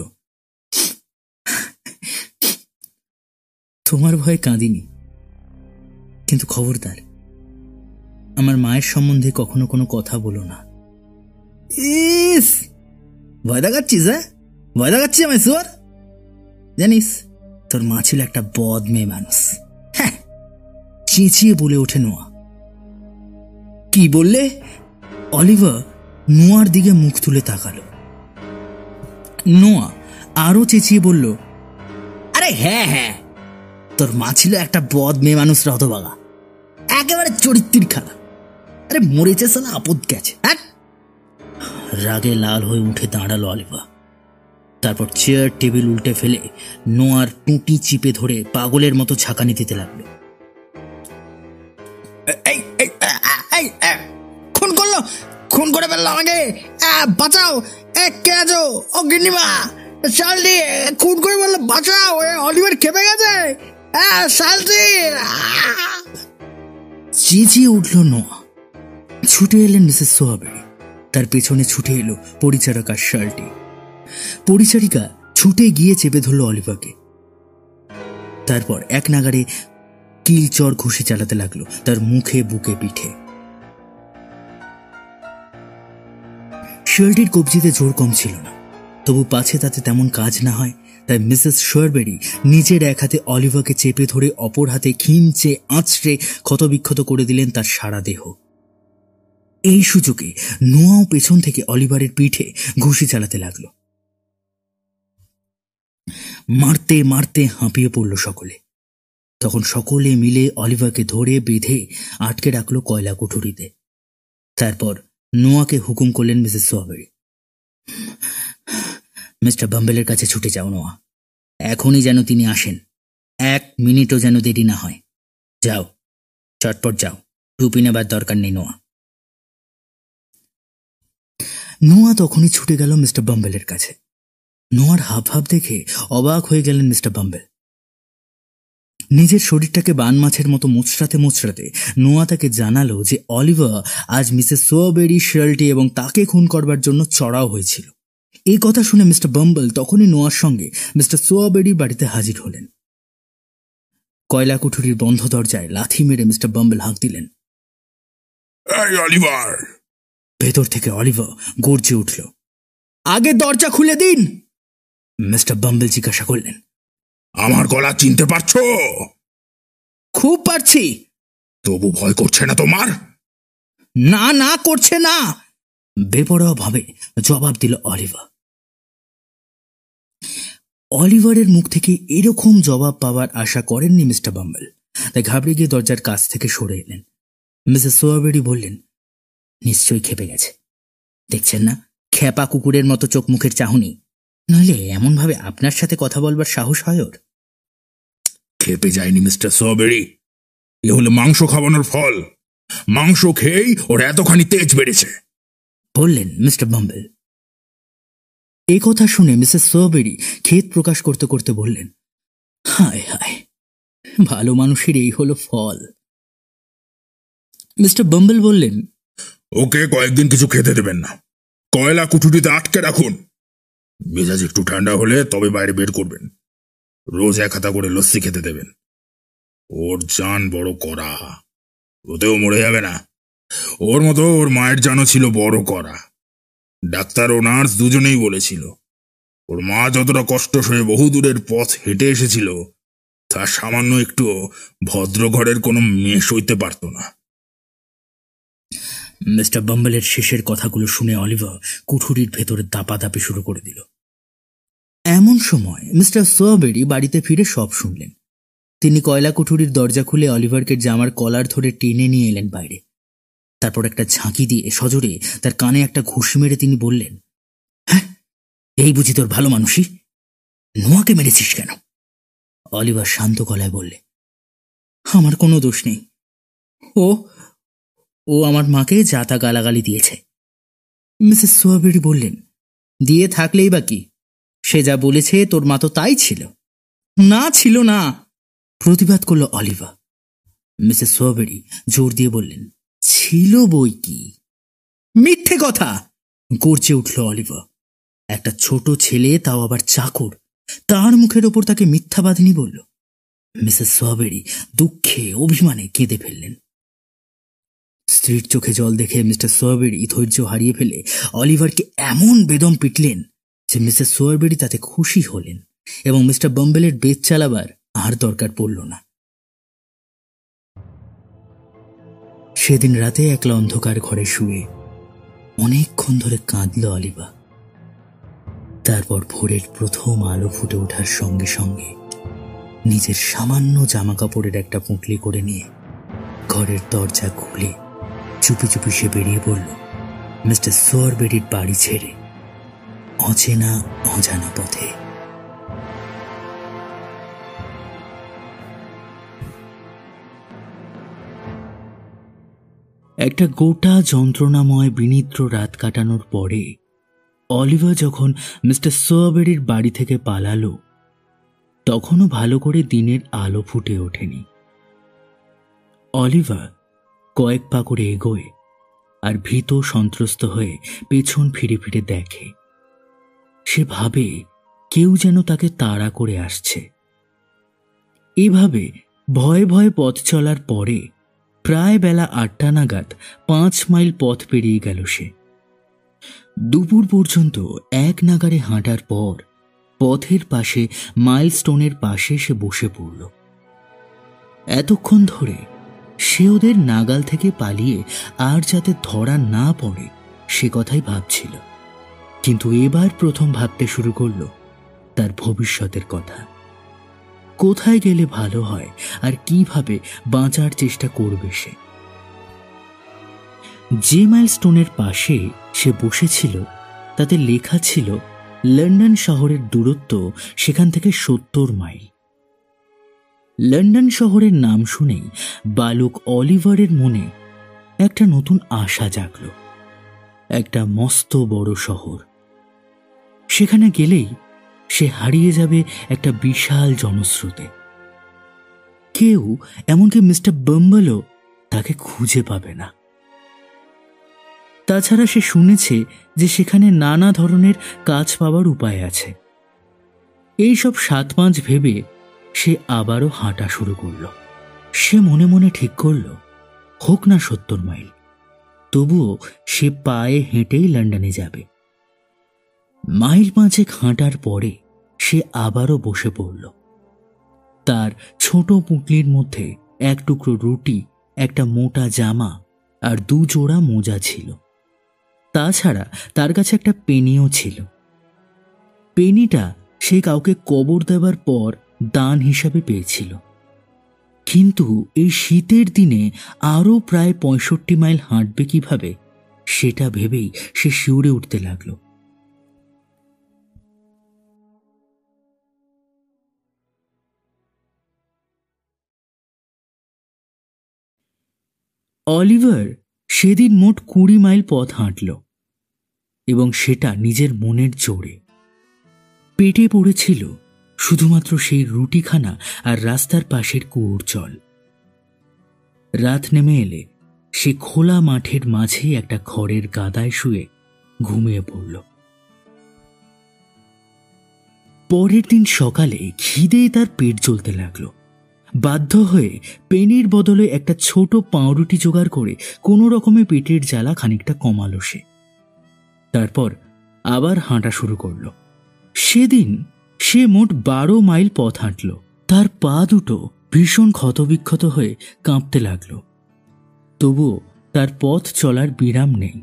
তোমার ভয়ে কাঁদিনি, কিন্তু খবরদার আমার মায়ের সম্বন্ধে কখনো কোনো কথা বলো না। ইস, ভয় দেখাচ্ছিস? হ্যাঁ, ভয় দেখাচ্ছি আমায় সুয়ার? জানিস তোর মা ছিল একটা বদ মেয়ে মানুষ। হ্যাঁ, চেঁচিয়ে বলে ওঠে নোয়া। কি বললে? অলিভার নোয়ার দিকে মুখ তুলে তাকালো। নোয়া আরো চেঁচিয়ে বলল, আরে হ্যাঁ হ্যাঁ, তোর মা ছিল একটা বদ মেয়ে মানুষ, হতভাগা, একেবারে চরিত্রের খারাপ। আরে মরেছে সালা, আপদ গেছে। হ্যাঁ, রাগে লাল হয়ে উঠে দাঁড়ালো অলিভার। তারপর চেয়ার টেবিল উল্টে ফেলে নোয়ার টুটি চিপে ধরে পাগলের মতো ঝাঁকানি দিতে লাগলো। খুন করলো, খুন করে ফেললো আমাকে, বাঁচাও, কে আছো? ও গিন্নিমা, শালটি খুন করে বললো, বাঁচাও, অলিভার খেপে গেছে, শালটি। চেঁচিয়ে উঠল নোয়া। ছুটে এলেন মিসেস সোয়ারবেরি, তার পেছনে ছুটে এলো পরিচারিকা শালটি। পরিচারিকা ছুটে গিয়ে চেপে ধরল অলিভারকে। তারপর এক নাগাড়ে কিল চর ঘুষি চালাতে লাগলো তার মুখে, বুকে, পিঠে। শার্লটির কবজিতে জোর কম ছিল না, তবু পাছে তাতে তেমন কাজ না হয়, তাই মিসেস সোয়ারবেরি নিজের এক হাতে অলিভারকে চেপে ধরে অপর হাতে খিঁচে আঁচড়ে ক্ষতবিক্ষত করে দিলেন তার সারা দেহ। এই সুযোগে নোয়াও পেছন থেকে অলিভারের পিঠে ঘুষি চালাতে লাগলো। মারতে মারতে হাঁপিয়ে পড়ল সকলে। তখন সকলে মিলে অলিভারকে ধরে বেঁধে আটকে রাখলো কয়লা কুঠুরিতে। তারপর নোয়াকে হুকুম করলেন মিসেস সোয়াবেরি, মিস্টার বাম্বেলের কাছে ছুটে যাও নোয়া, এখনই যেন তিনি আসেন, 1 মিনিটও যেন দেরি না হয়। যাও, চটপট যাও, টুপি নেবার দরকার নেই নোয়া। নোয়া তখনই ছুটে গেল মিস্টার বাম্বেলের কাছে। নোয়ার হাবভাব দেখে অবাক হয়ে গেলেন মিস্টার বাম্বেল। নিজের শরীরটাকে বান মাছের মতো মুচড়াতে মুচড়াতে নোয়া তাকে জানালো যে অলিভার আজ মিসেস সোয়াবেরি, শিরাল্টি এবং তাকে খুন করবার জন্য চড়াও হয়েছিল। এই কথা শুনে মিস্টার বাম্বেল তখনই নোয়ার সঙ্গে মিস্টার সোয়াবেরির বাড়িতে হাজির হলেন। কয়লা কুঠুরির বন্ধ দরজায় লাথি মেরে মিস্টার বাম্বেল হাঁক দিলেন, এই অলিভার! ভেতর থেকে অলিভার গর্জে উঠল, আগে দরজা খুলে দিন। মিস্টার বাম্বেল জিজ্ঞাসা করলেন, আমার গলা চিনতে পারছো? খুব পারছি। তবু ভয় করছে না তোমার? না, না করছে না, বেপরোয়া ভাবে জবাব দিল অলিভার। অলিভারের মুখ থেকে এরকম জবাব পাওয়ার আশা করেননি মিস্টার বাম্বেল। তাই ঘাবড়ে গিয়ে দরজার কাছ থেকে সরে এলেন। মিসেস সোয়াবেরি বললেন, নিশ্চয়ই খেপে গেছে, দেখছেন না খেপা কুকুরের মতো চোখ মুখের চাহনি, নইলে এমনভাবে আপনার সাথে কথা বলবার সাহস হয় ওর? খেপে যায়নি মিস্টার সোয়াবেরি, এ হলো মাংস খাওয়ানোর ফল। মাংস খেয়েই ওর এতখানি তেজ বেড়েছে, বললেন মিস্টার বাম্বেল। এই কথা শুনে মিসেস সোয়াবেরি খেদ প্রকাশ করতে করতে বললেন, হায় হায়, ভালো মানুষের এই হলো ফল। মিস্টার বাম্বেল বললেন, ওকে কয়েকদিন কিছু খেতে দেবেন না, কয়লা কুঠুরিতে আটকে রাখুন। মেজাজ একটু ঠান্ডা হলে তবে বাইরে বের করবেন। রোজ 1 হাতা করে লস্যি খেতে দেবেন। ওর জান বড় কড়া, ওতেও মরে যাবে না। ওর মতো ওর মায়ের জানও ছিল বড় কড়া। ডাক্তার ও নার্স দুজনেই বলেছিল, ওর মা যতটা কষ্ট সয়ে বহু দূরের পথ হেঁটে এসেছিল, তা সামান্য একটু ভদ্র ঘরের কোনো মেয়ে সইতে পারত না। মিস্টার বাম্বেলের শেষের কথাগুলো শুনে অলিভার কুঠুরির ভেতরে দাপাদাপি শুরু করে দিল। এমন সময় মিস্টার সোয়াবেরি বাড়িতে ফিরে সব শুনলেন। তিনি কয়লা কুঠুরির দরজা খুলে অলিভারকে জামার কলার ধরে টেনে নিয়ে এলেন বাইরে। তারপর একটা ঝাঁকি দিয়ে সজোরে তার কানে একটা ঘুষি মেরে তিনি বললেন, হ্যাঁ, এই বুঝি তোর ভালো মানুষই, নোয়াকে মেরেছিস কেন? অলিভার শান্ত গলায় বললে, আমার কোনো দোষ নেই, ও আমার মাকে যা তা গালাগালি দিয়েছে। মিসেস সোয়াবেরি বললেন, দিয়ে থাকলেই বা কি, সে যা বলেছে তোর মা তো তাই ছিল। না, ছিল না, প্রতিবাদ করল অলিভার। মিসেস সোয়াবেরি জোর দিয়ে বললেন, ছিল বই কি, মিথ্যে কথা, গর্জে উঠল অলিভার। একটা ছোট ছেলে, তাও আবার চাকর, তার মুখের ওপর তাকে মিথ্যাবাদিনী বলল। মিসেস সোয়াবেরি দুঃখে অভিমানে কেঁদে ফেললেন। স্ত্রীর চোখে জল দেখে মিস্টার সোয়াবেরি ধৈর্য হারিয়ে ফেলে অলিভারকে এমন বেদম পিটলেন যে মিসেস সোয়াবেরি তাতে খুশি হলেন এবং মিস্টার বাম্বেলের বেদ চালাবার আর দরকার পড়ল না। সেদিন রাতে একলা অন্ধকার ঘরে শুয়ে অনেকক্ষণ ধরে কাঁদল অলিভার। তারপর ভোরের প্রথম আলো ফুটে ওঠার সঙ্গে সঙ্গে নিজের সামান্য জামা কাপড়ের একটা পুঁটলি করে নিয়ে ঘরের দরজা খুলে চুপি চুপি সে বেরিয়ে পড়ল মিস্টার সোয়াবেরির বাড়ি ছেড়ে অচেনা অজানা পথে। একটা গোটা যন্ত্রণাময় বিনিদ্র রাত কাটানোর পরে অলিভার যখন মিস্টার সোয়াবেরির বাড়ি থেকে পালালো, তখনও ভালো করে দিনের আলো ফুটে ওঠেনি। অলিভার কয়েক পা করে এগোয় আর ভীত সন্ত্রস্ত হয়ে পেছন ফিরে ফিরে দেখে। সে ভাবে কেউ যেন তাকে তাড়া করে আসছে। এভাবে ভয়ে ভয়ে পথ চলার পরে প্রায় বেলা 8টা নাগাদ 5 মাইল পথ পেরিয়ে গেল সে। দুপুর পর্যন্ত এক নাগারে হাঁটার পর পথের পাশে মাইলস্টোনের পাশে সে বসে পড়ল। এতক্ষণ ধরে সে ওদের নাগাল থেকে পালিয়ে আর যাতে ধরা না পড়ে সে কথাই ভাবছিল, কিন্তু এবার প্রথম ভাবতে শুরু করলো তার ভবিষ্যতের কথা। কোথায় গেলে ভালো হয় আর কিভাবে বাঁচার চেষ্টা করবে সে। যে মাইলস্টোনের পাশে সে বসেছিল তাতে লেখা ছিল লন্ডন শহরের দূরত্ব সেখান থেকে 70 মাইল। লন্ডন শহরের নাম শুনেই বালক অলিভারের মনে একটা নতুন আশা জাগল। একটা মস্ত বড় শহর, সেখানে গেলেই সে হারিয়ে যাবে একটা বিশাল জনস্রোতে। কেউ, এমনকি মিস্টার বাম্বলও তাকে খুঁজে পাবে না। তাছাড়া সে শুনেছে যে সেখানে নানা ধরনের কাজ পাওয়ার উপায় আছে। এইসব 7-5 ভেবে সে আবারও হাঁটা শুরু করল। সে মনে মনে ঠিক করল, হোক না 70 মাইল, তবুও সে পায়ে হেঁটেই লন্ডনে যাবে। মাইল 5 হাঁটার পরে সে আবারও বসে পড়ল। তার ছোট পুঁটলির মধ্যে এক টুকরো রুটি, একটা মোটা জামা আর 2 জোড়া মোজা ছিল। তাছাড়া তার কাছে একটা পেনিও ছিল। পেনিটা সে কাউকে কবর দেওয়ার পর দান হিসাবে পেয়েছিল। কিন্তু এই শীতের দিনে আরও প্রায় 65 মাইল হাঁটবে কিভাবে, সেটা ভেবেই সে শিউরে উঠতে লাগল। অলিভার সেদিন মোট 20 মাইল পথ হাঁটল, এবং সেটা নিজের মনের জোরে। পেটে পড়েছিল শুধুমাত্র সেই রুটিখানা আর রাস্তার পাশের কুয়োর জল। রাত নেমে এলে সে খোলা মাঠের মাঝে একটা খড়ের গাদায় শুয়ে ঘুমিয়ে পড়ল। পরের দিন সকালে খিদেই তার পেট জ্বলতে লাগলো। বাধ্য হয়ে পেনির বদলে একটা ছোট পাউরুটি জোগাড় করে কোনো রকমে পেটের জ্বালা খানিকটা কমালো সে। তারপর আবার হাঁটা শুরু করলো। সেদিন সে মোট 12 মাইল পথ হাঁটল। তার পা দুটো ভীষণ ক্ষতবিক্ষত হয়ে কাঁপতে লাগলো, তবুও তার পথ চলার বিরাম নেই।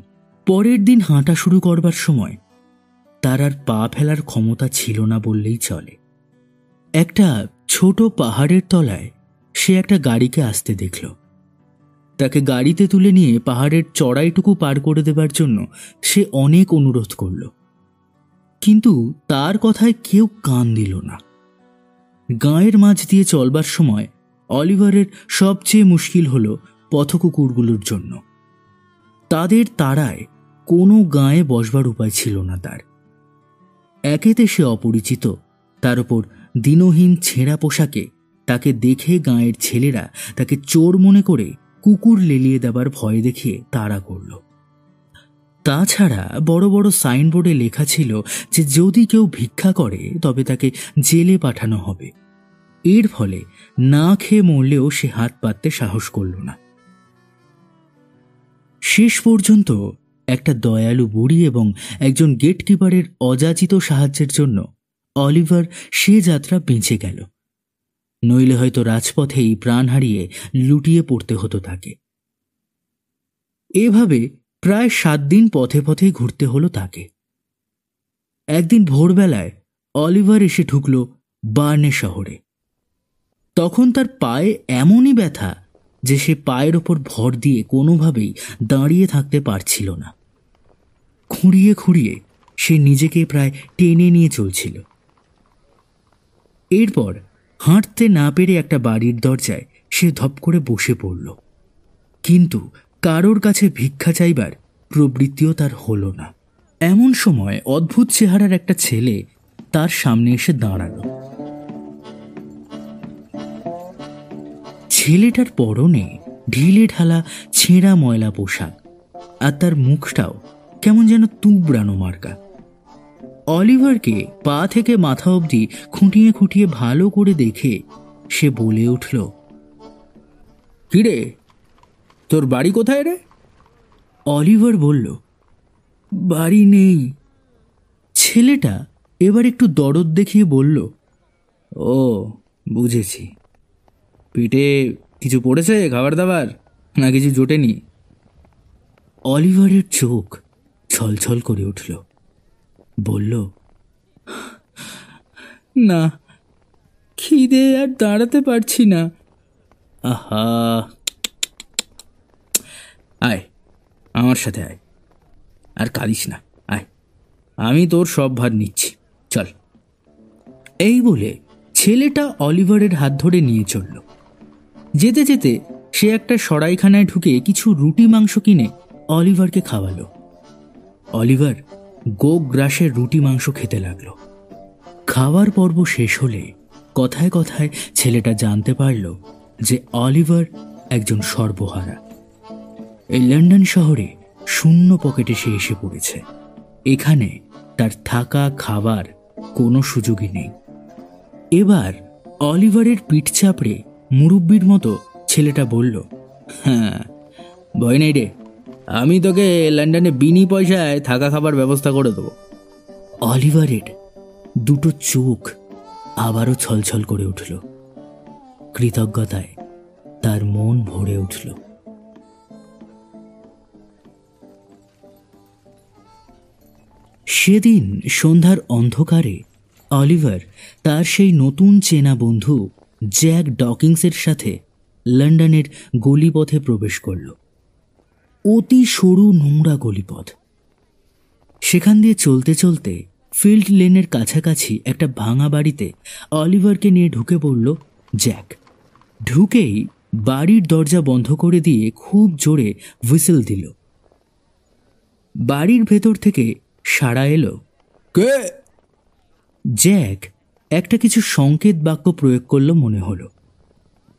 পরের দিন হাঁটা শুরু করবার সময় তার আর পা ফেলার ক্ষমতা ছিল না বললেই চলে। একটা ছোট পাহাড়ের তলায় সে একটা গাড়িকে আসতে দেখল। তাকে গাড়িতে তুলে নিয়ে পাহাড়ের চড়াইটুকু পার করে দেবার জন্য সে অনেক অনুরোধ করল, কিন্তু তার কথায় কেউ কান দিল না। গাঁয়ের মাঝ দিয়ে চলবার সময় অলিভারের সবচেয়ে মুশকিল হল পথকুকুরগুলোর জন্য। তাদের তাড়ায় কোনো গাঁয়ে বসবার উপায় ছিল না তার। একেতে সে অপরিচিত, তার উপর দিনহীন ছেঁড়া পোশাকে তাকে দেখে গাঁয়ের ছেলেরা তাকে চোর মনে করে কুকুর লেলিয়ে দেবার ভয় দেখিয়ে তাড়া করল। তাছাড়া বড় বড় সাইনবোর্ডে লেখা ছিল যে যদি কেউ ভিক্ষা করে তবে তাকে জেলে পাঠানো হবে। এর ফলে না খেয়ে মরলেও সে হাত পাততে সাহস করল না। শেষ পর্যন্ত একটা দয়ালু বুড়ি এবং একজন গেটকিপারের অযাচিত সাহায্যের জন্য অলিভার সে যাত্রা বেঁচে গেল। নইলে হয়তো রাজপথেই প্রাণ হারিয়ে লুটিয়ে পড়তে হতো তাকে। এভাবে প্রায় 7 দিন পথে পথে ঘুরতে হলো তাকে। একদিন ভোরবেলায় অলিভার এসে ঢুকল বার্নে শহরে। তখন তার পায়ে এমনই ব্যথা যে সে পায়ের ওপর ভর দিয়ে কোনোভাবেই দাঁড়িয়ে থাকতে পারছিল না। খুঁড়িয়ে খুঁড়িয়ে সে নিজেকে প্রায় টেনে নিয়ে চলছিল। এরপর হাঁটতে না পেরে একটা বাড়ির দরজায় সে ধপ করে বসে পড়ল, কিন্তু কারোর কাছে ভিক্ষা চাইবার প্রবৃত্তিও তার হলো না। এমন সময় অদ্ভুত চেহারার একটা ছেলে তার সামনে এসে দাঁড়ালো। ছেলেটার পরনে ঢিলে ঢালা ছেঁড়া ময়লা পোশাক, আর তার মুখটাও কেমন যেন তুবড়ানো মার্কা। অলিভারকে পা থেকে মাথা অবধি খুঁটিয়ে খুঁটিয়ে ভালো করে দেখে সে বলে উঠল, কিরে, তোর বাড়ি কোথায় রে? অলিভার বলল, বাড়ি নেই। ছেলেটা এবার একটু দরদ দেখিয়ে বলল, ও বুঝেছি, পিঠে কিছু পড়েছে খাবার দাবার, না কিছু জোটেনি? অলিভারের চোখ ছলছল করে উঠল। বলল, না, খিদে আর দাঁড়াতে পারছি না। আহা, আয় আমার সাথে আয়, আর কাঁদিস না, আয়, আমি তোর সব ভার নিচ্ছি, চল। এই বলে ছেলেটা অলিভারের হাত ধরে নিয়ে চলল। যেতে যেতে সে একটা সরাইখানায় ঢুকে কিছু রুটি মাংস কিনে অলিভারকে খাওয়ালো। অলিভার গোগ্রাসের রুটি মাংস খেতে লাগলো। খাওয়ার পর্ব শেষ হলে কথায় কথায় ছেলেটা জানতে পারল যে অলিভার একজন সর্বহারা। এই লন্ডন শহরে শূন্য পকেটে সে এসে পড়েছে। এখানে তার থাকা খাবার কোনো সুযোগই নেই। এবার অলিভারের পিঠ চাপড়ে মুরব্বির মতো ছেলেটা বলল, হ্যাঁ, ভয় নেই রে, আমি তোকে লন্ডনে বিনি পয়সায় থাকা খাবার ব্যবস্থা করে দেবো। অলিভারের দুটো চোখ আবারও ছলছল করে উঠল। কৃতজ্ঞতায় তার মন ভরে উঠল। সেদিন সন্ধ্যার অন্ধকারে অলিভার তার সেই নতুন চেনা বন্ধু জ্যাক ডকিন্সের সাথে লন্ডনের গলিপথে প্রবেশ করল। অতি সরু নোংরা গলিপথ। সেখান দিয়ে চলতে চলতে ফিল্ড লেনের কাছাকাছি একটা ভাঙা বাড়িতে অলিভারকে নিয়ে ঢুকে পড়ল জ্যাক। ঢুকেই বাড়ির দরজা বন্ধ করে দিয়ে খুব জোরে হুইসেল দিল। বাড়ির ভেতর থেকে সাড়া এলো, কে? জ্যাক একটা কিছু সংকেত বাক্য প্রয়োগ করল মনে হলো,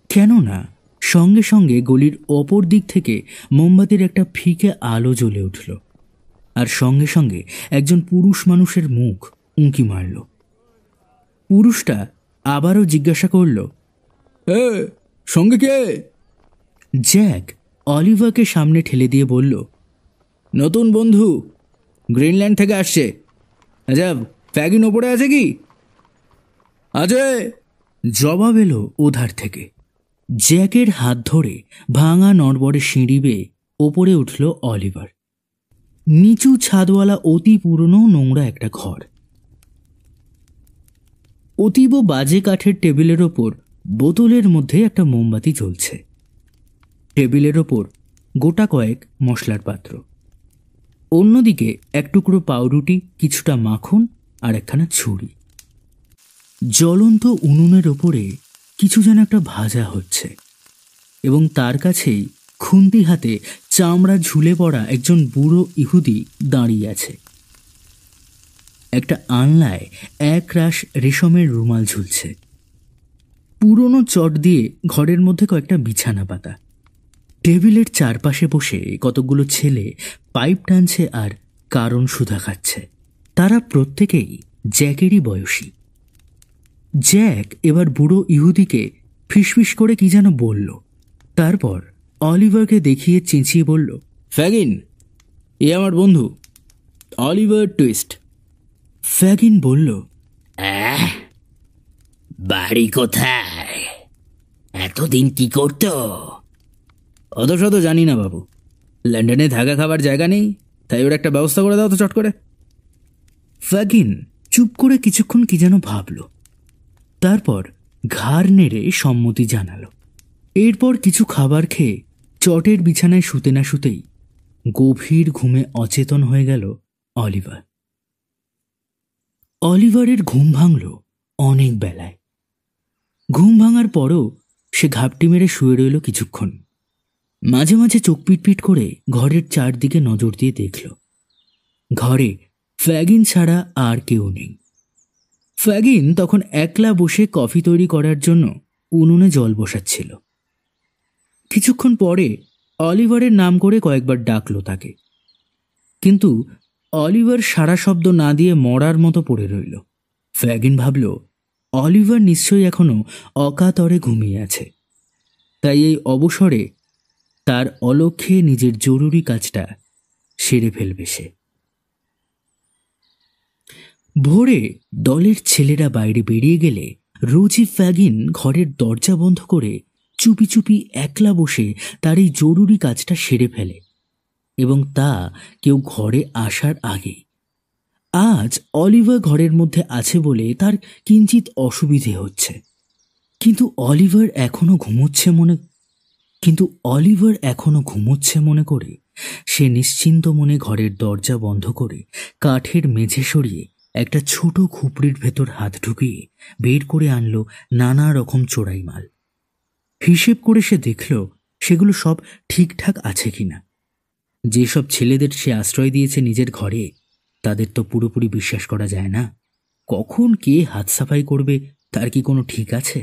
কেননা সঙ্গে সঙ্গে গলির অপর দিক থেকে মোমবাতির একটা ফিকে আলো জ্বলে উঠল, আর সঙ্গে সঙ্গে একজন পুরুষ মানুষের মুখ উঁকি মারল। পুরুষটা আবারও জিজ্ঞাসা করল, সঙ্গে কে? জ্যাক অলিভারকে সামনে ঠেলে দিয়ে বলল, নতুন বন্ধু, গ্রিনল্যান্ড থেকে আসছে। আচ্ছা, ফ্যাগিন ওপরে আছে কি? আছে, জবাব এলো ওধার থেকে। জ্যাকের হাত ধরে ভাঙা নড়বড়ে সিঁড়ি বেয়ে ওপরে উঠল অলিভার। নিচু ছাদওয়ালা অতি পুরনো নোংরা একটা ঘর। অতীব বাজে কাঠের টেবিলের ওপর বোতলের মধ্যে একটা মোমবাতি জ্বলছে। টেবিলের ওপর গোটা কয়েক মশলার পাত্র। অন্যদিকে এক টুকরো পাউরুটি, কিছুটা মাখন আর একখানা ছুরি। জ্বলন্ত উনুনের ওপরে কিছু যেন একটা ভাজা হচ্ছে, এবং তার কাছেই খুন্তি হাতে চামড়া ঝুলে পড়া একজন বুড়ো ইহুদি দাঁড়িয়ে আছে। একটা আনলায় এক রাশ রেশমের রুমাল ঝুলছে। পুরনো চট দিয়ে ঘরের মধ্যে কয়েকটা বিছানা পাতা। টেবিলের চারপাশে বসে কতগুলো ছেলে পাইপ টানছে আর কারণ সুধা খাচ্ছে। তারা প্রত্যেকেই জ্যাকেরই বয়সী। জ্যাক এবার বুড়ো ইহুদিকে ফিসফিস করে কি যেন বলল, তারপর অলিভারকে দেখিয়ে চেঁচিয়ে বলল, ফ্যাগিন, এ আমার বন্ধু অলিভার টুইস্ট। ফ্যাগিন বলল, বাড়ি কোথায়? এতদিন কি করতো? অত শত জানি না বাবু, লন্ডনে থাকা খাবার জায়গা নেই, তাই ওর একটা ব্যবস্থা করে দাও তো চট করে। ফ্যাগিন চুপ করে কিছুক্ষণ কি যেন ভাবল, তারপর ঘাড় নেড়ে সম্মতি জানালো। এরপর কিছু খাবার খেয়ে চটের বিছানায় শুতে না শুতেই গভীর ঘুমে অচেতন হয়ে গেল অলিভার। অলিভারের ঘুম ভাঙল অনেক বেলায়। ঘুম ভাঙার পরও সে ঘাপটি মেরে শুয়ে রইল কিছুক্ষণ। মাঝে মাঝে চোখ পিটপিট করে ঘরের চারদিকে নজর দিয়ে দেখল। ঘরে ফ্যাগিন ছাড়া আর কেউ নেই। ফ্যাগিন তখন একলা বসে কফি তৈরি করার জন্য উনুনে জল বসাচ্ছিল। কিছুক্ষণ পরে অলিভারের নাম করে কয়েকবার ডাকলো তাকে, কিন্তু অলিভার সারা শব্দ না দিয়ে মরার মতো পড়ে রইল। ফ্যাগিন ভাবল অলিভার নিশ্চয়ই এখনো অকাতরে ঘুমিয়ে আছে, তাই এই অবসরে তার অলক্ষ্যে নিজের জরুরি কাজটা সেরে ফেলবে সে। ভোরে দলের ছেলেরা বাইরে বেরিয়ে গেলে রোজই ফ্যাগিন ঘরের দরজা বন্ধ করে চুপি চুপি একলা বসে তার এই জরুরি কাজটা সেরে ফেলে, এবং তা কেউ ঘরে আসার আগে। আজ অলিভার ঘরের মধ্যে আছে বলে তার কিঞ্চিত অসুবিধে হচ্ছে, কিন্তু অলিভার এখনো ঘুমোচ্ছে মনে করে সে নিশ্চিন্ত মনে ঘরের দরজা বন্ধ করে কাঠের মেঝে সরিয়ে একটা ছোট খুপড়ির ভেতর হাত ঢুকিয়ে বের করে আনলো নানা রকম চোরাই মাল। হিসেব করে সে দেখল সেগুলো সব ঠিকঠাক আছে কিনা। যেসব ছেলেদের সে আশ্রয় দিয়েছে নিজের ঘরে, তাদের তো পুরোপুরি বিশ্বাস করা যায় না। কখন কে হাত সাফাই করবে তার কি কোনো ঠিক আছে?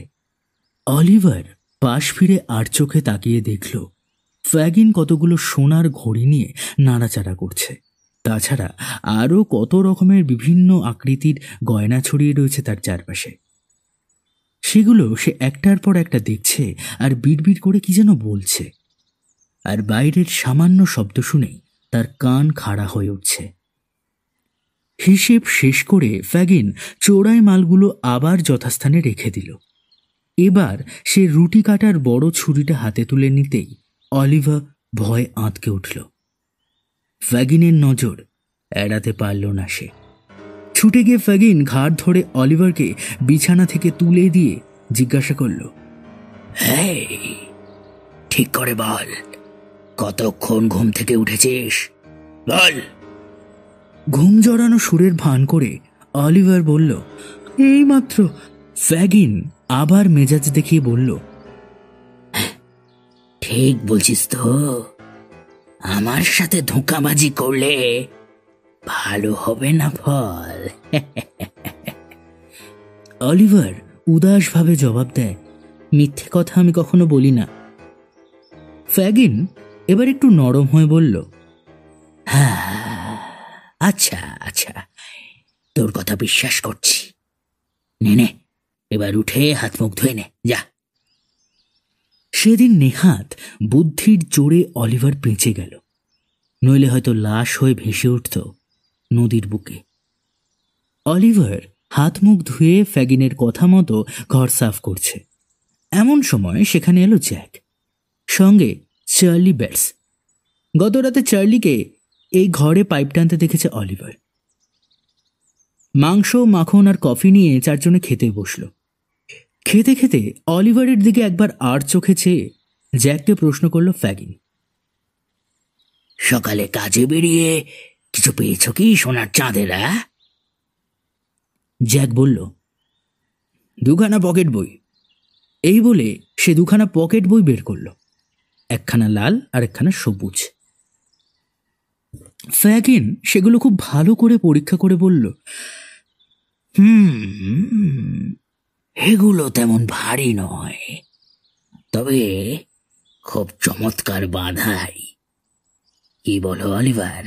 অলিভার পাশ ফিরে আর চোখে তাকিয়ে দেখল ফ্যাগিন কতগুলো সোনার ঘড়ি নিয়ে নাড়াচাড়া করছে। তাছাড়া আরও কত রকমের বিভিন্ন আকৃতির গয়না ছড়িয়ে রয়েছে তার চারপাশে। সেগুলো সে একটার পর একটা দেখছে আর বিড়বিড় করে কি যেন বলছে, আর বাইরের সামান্য শব্দ শুনেই তার কান খাড়া হয়ে উঠছে। হিসেব শেষ করে ফ্যাগিন চোরাই মালগুলো আবার যথাস্থানে রেখে দিল। এবার সে রুটি কাটার বড় ছুরিটা হাতে তুলে নিতেই অলিভার ভয়ে আঁতকে উঠল। ফ্যাগিনের নজর এড়াতে পারল না সে। ছুটে গিয়ে ফ্যাগিন ঘাড় ধরে অলিভারকে বিছানা থেকে তুলে দিয়ে জিজ্ঞাসা করল, হেই, ঠিক করে বল, কতক্ষণ ঘুম থেকে উঠেছিস? বল। ঘুম জড়ানো সুরের ভান করে অলিভার বলল, এইমাত্র। ফ্যাগিন আবার মেজাজ দেখিয়ে বলল, ঠিক বলছিস তো? আমার সাথে ধোঁকাবাজি করলে ভালো হবে না ফল। অলিভার উদাসভাবে জবাব দেয়, মিথ্যে কথা আমি কখনো বলি না। ফ্যাগিন এবার একটু নরম হয়ে বলল, হ্যাঁ, আচ্ছা আচ্ছা, তোর কথা বিশ্বাস করছি। নে, এবার উঠে হাত মুখ ধুয়ে নে, যা। সেদিন নেহাত বুদ্ধির জোরে অলিভার বেঁচে গেল, নইলে হয়তো লাশ হয়ে ভেসে উঠত নদীর বুকে। অলিভার হাত মুখ ধুয়ে ফ্যাগিনের কথা মতো ঘর সাফ করছে। এমন সময় সেখানে এলো জ্যাক, সঙ্গে চার্লি বেটস। গত রাতে চার্লিকে এই ঘরে পাইপ টানতে দেখেছে অলিভার। মাংস, মাখন আর কফি নিয়ে চারজনে খেতে বসল। খেতে খেতে অলিভারের দিকে একবার আর চোখে চেয়ে জ্যাককে প্রশ্ন করল ফ্যাগিন, সকালে কাজে বেরিয়ে কিছু পেয়েছ কি সোনার চাঁদেরা? জ্যাক বলল, দুখানা পকেট বই। এই বলে সে দুখানা পকেট বই বের করল, একখানা লাল আর একখানা সবুজ। ফ্যাগিন সেগুলো খুব ভালো করে পরীক্ষা করে বলল, এগুলো তেমন ভারী নয়, তবে খুব চমৎকার বাঁধাই। কি বলো অলিভার?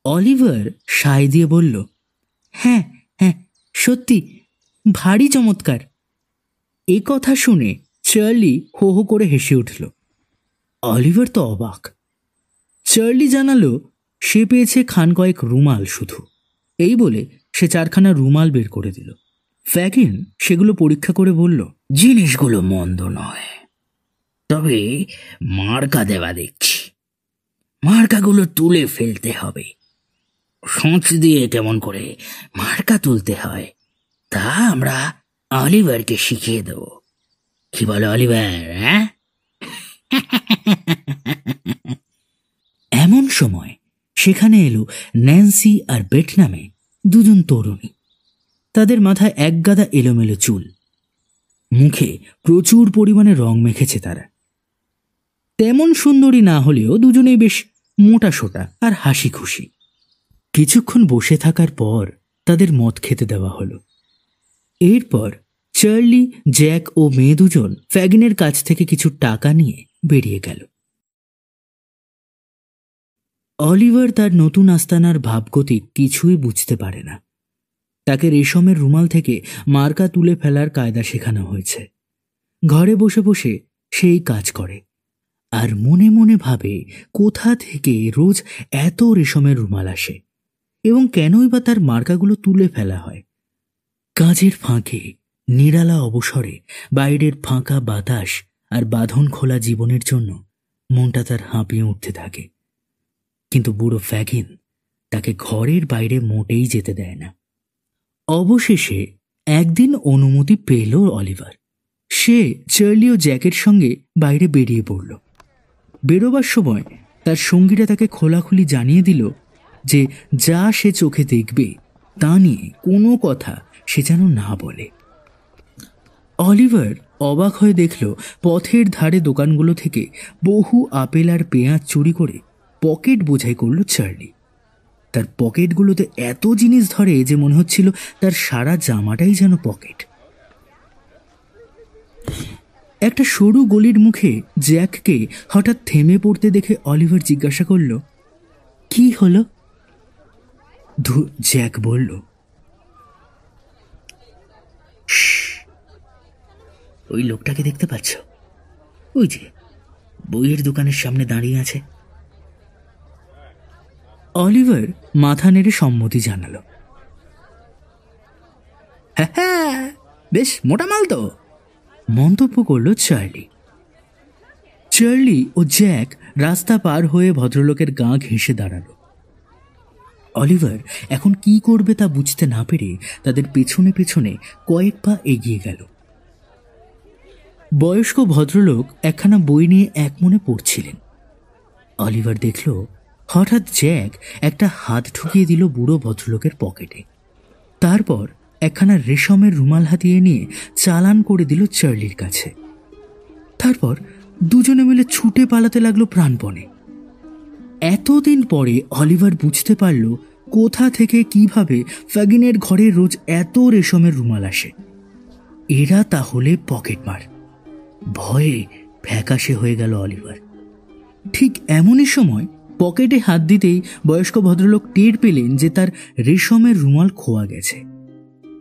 অলিভার সায় দিয়ে বলল, হ্যাঁ হ্যাঁ, সত্যি ভারী চমৎকার। এ কথা শুনে চার্লি হো হো করে হেসে উঠল। অলিভার তো অবাক। চার্লি জানালো সে পেয়েছে খান কয়েক রুমাল শুধু। এই বলে সে চারখানা রুমাল বের করে দিল। ফ্যাগিন সেগুলো পরীক্ষা করে বলল, জিনিসগুলো মন্দ নয়, তবে মার্কা দেওয়া দেখছি। মার্কাগুলো তুলে ফেলতে হবে। সঁচ দিয়ে কেমন করে মার্কা তুলতে হয় তা আমরা অলিভারকে শিখিয়ে দেব। কি বলো অলিভার? হ্যাঁ? এমন সময় সেখানে এলো ন্যান্সি আর বেট নামে দুজন তরুণী। তাদের মাথায় একগাদা এলোমেলো চুল, মুখে প্রচুর পরিমাণে রং মেখেছে তারা। তেমন সুন্দরী না হলেও দুজনেই বেশ মোটা সোটা আর হাসি খুশি। কিছুক্ষণ বসে থাকার পর তাদের মদ খেতে দেওয়া হলো। এরপর চার্লি, জ্যাক ও মেয়ে দুজন ফ্যাগিনের কাছ থেকে কিছু টাকা নিয়ে বেরিয়ে গেল। অলিভার তার নতুন আস্তানার ভাবগতিক কিছুই বুঝতে পারে না। তাকে রেশমের রুমাল থেকে মার্কা তুলে ফেলার কায়দা শেখানো হয়েছে। ঘরে বসে বসে সেই কাজ করে আর মনে মনে ভাবে কোথা থেকে রোজ এত রেশমের রুমাল আসে এবং কেনই বা তার মার্কাগুলো তুলে ফেলা হয়। কাজের ফাঁকে নিরালা অবসরে বাইরের ফাঁকা বাতাস আর বাঁধন খোলা জীবনের জন্য মনটা তার হাঁপিয়ে উঠতে থাকে। কিন্তু বুড়ো ফ্যাগিন তাকে ঘরের বাইরে মোটেই যেতে দেয় না। অবশেষে একদিন অনুমতি পেল অলিভার। সে চার্লি ও জ্যাকের সঙ্গে বাইরে বেরিয়ে পড়ল। বেরোবার সময় তার সঙ্গীরা তাকে খোলাখুলি জানিয়ে দিল যে যা সে চোখে দেখবে তা নিয়ে কোনো কথা সে যেন না বলে। অলিভার অবাক হয়ে দেখল পথের ধারে দোকানগুলো থেকে বহু আপেল আর পেঁয়াজ চুরি করে পকেট বোঝাই করল চার্লি। তার পকেটগুলোতে এত জিনিস ধরে যে মনে হচ্ছিল তার সারা জামাটাই যেন পকেট। একটা সরু গলির মুখে জ্যাককে হঠাৎ থেমে পড়তে দেখে অলিভার জিজ্ঞাসা করল, কি হলো? জ্যাক বলল, ওই লোকটাকে দেখতে পাচ্ছ? ওই যে বইয়ের দোকানের সামনে দাঁড়িয়ে আছে। অলিভার মাথা নেড়ে সম্মতি জানালো। হ্যাঁ, বেশ মোটা মাল তো, মন্তব্য করল চার্লি। চার্লি ও জ্যাক রাস্তা পার হয়ে ভদ্রলোকের গা ঘেঁষে দাঁড়ালো। অলিভার এখন কি করবে তা বুঝতে না পেরে তাদের পেছনে পেছনে কয়েক পা এগিয়ে গেল। বয়স্ক ভদ্রলোক একখানা বই নিয়ে একমনে পড়ছিলেন। অলিভার দেখল হঠাৎ জ্যাক একটা হাত ঢুকিয়ে দিল বুড়ো ভদ্রলোকের পকেটে। তারপর একখানা রেশমের রুমাল হাতিয়ে নিয়ে চালান করে দিল চার্লির কাছে। তারপর দুজনে মিলে ছুটে পালাতে লাগলো প্রাণপণে। এতদিন পরে অলিভার বুঝতে পারল কোথা থেকে কিভাবে ফ্যাগিনের ঘরে রোজ এত রেশমের রুমাল আসে। এরা তাহলে পকেটমার। ভয়ে ফ্যাকাশে হয়ে গেল অলিভার। ঠিক এমনই সময় পকেটে হাত দিতেই বয়স্ক ভদ্রলোক টের পেলেন যে তার রেশমের রুমাল খোয়া গেছে।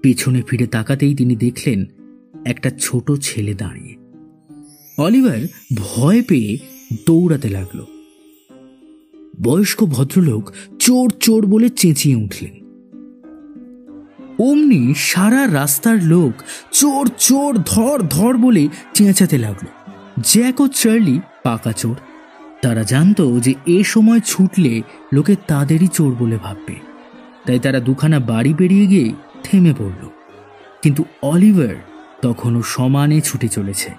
পেছনে ফিরে তাকাতেই তিনি দেখলেন একটা ছোট ছেলে দাঁড়িয়ে। অলিভার ভয় পেয়ে দৌড়াতে লাগলো। বয়স্ক ভদ্রলোক চোর চোর বলে চেঁচিয়ে উঠলেন। অমনি সারা রাস্তার লোক চোর চোর ধর ধর বলে চেঁচাতে লাগলো। জ্যাক ও চার্লি পাকা চোর। তারা জানতো যে এ সময় ছুটলে লোকে তাদেরই চোর বলে ভাববে, তাই তারা দুখানা বাড়ি বেরিয়ে গিয়ে থেমে পড়ল। কিন্তু অলিভার তখনও সমানে ছুটে চলেছে।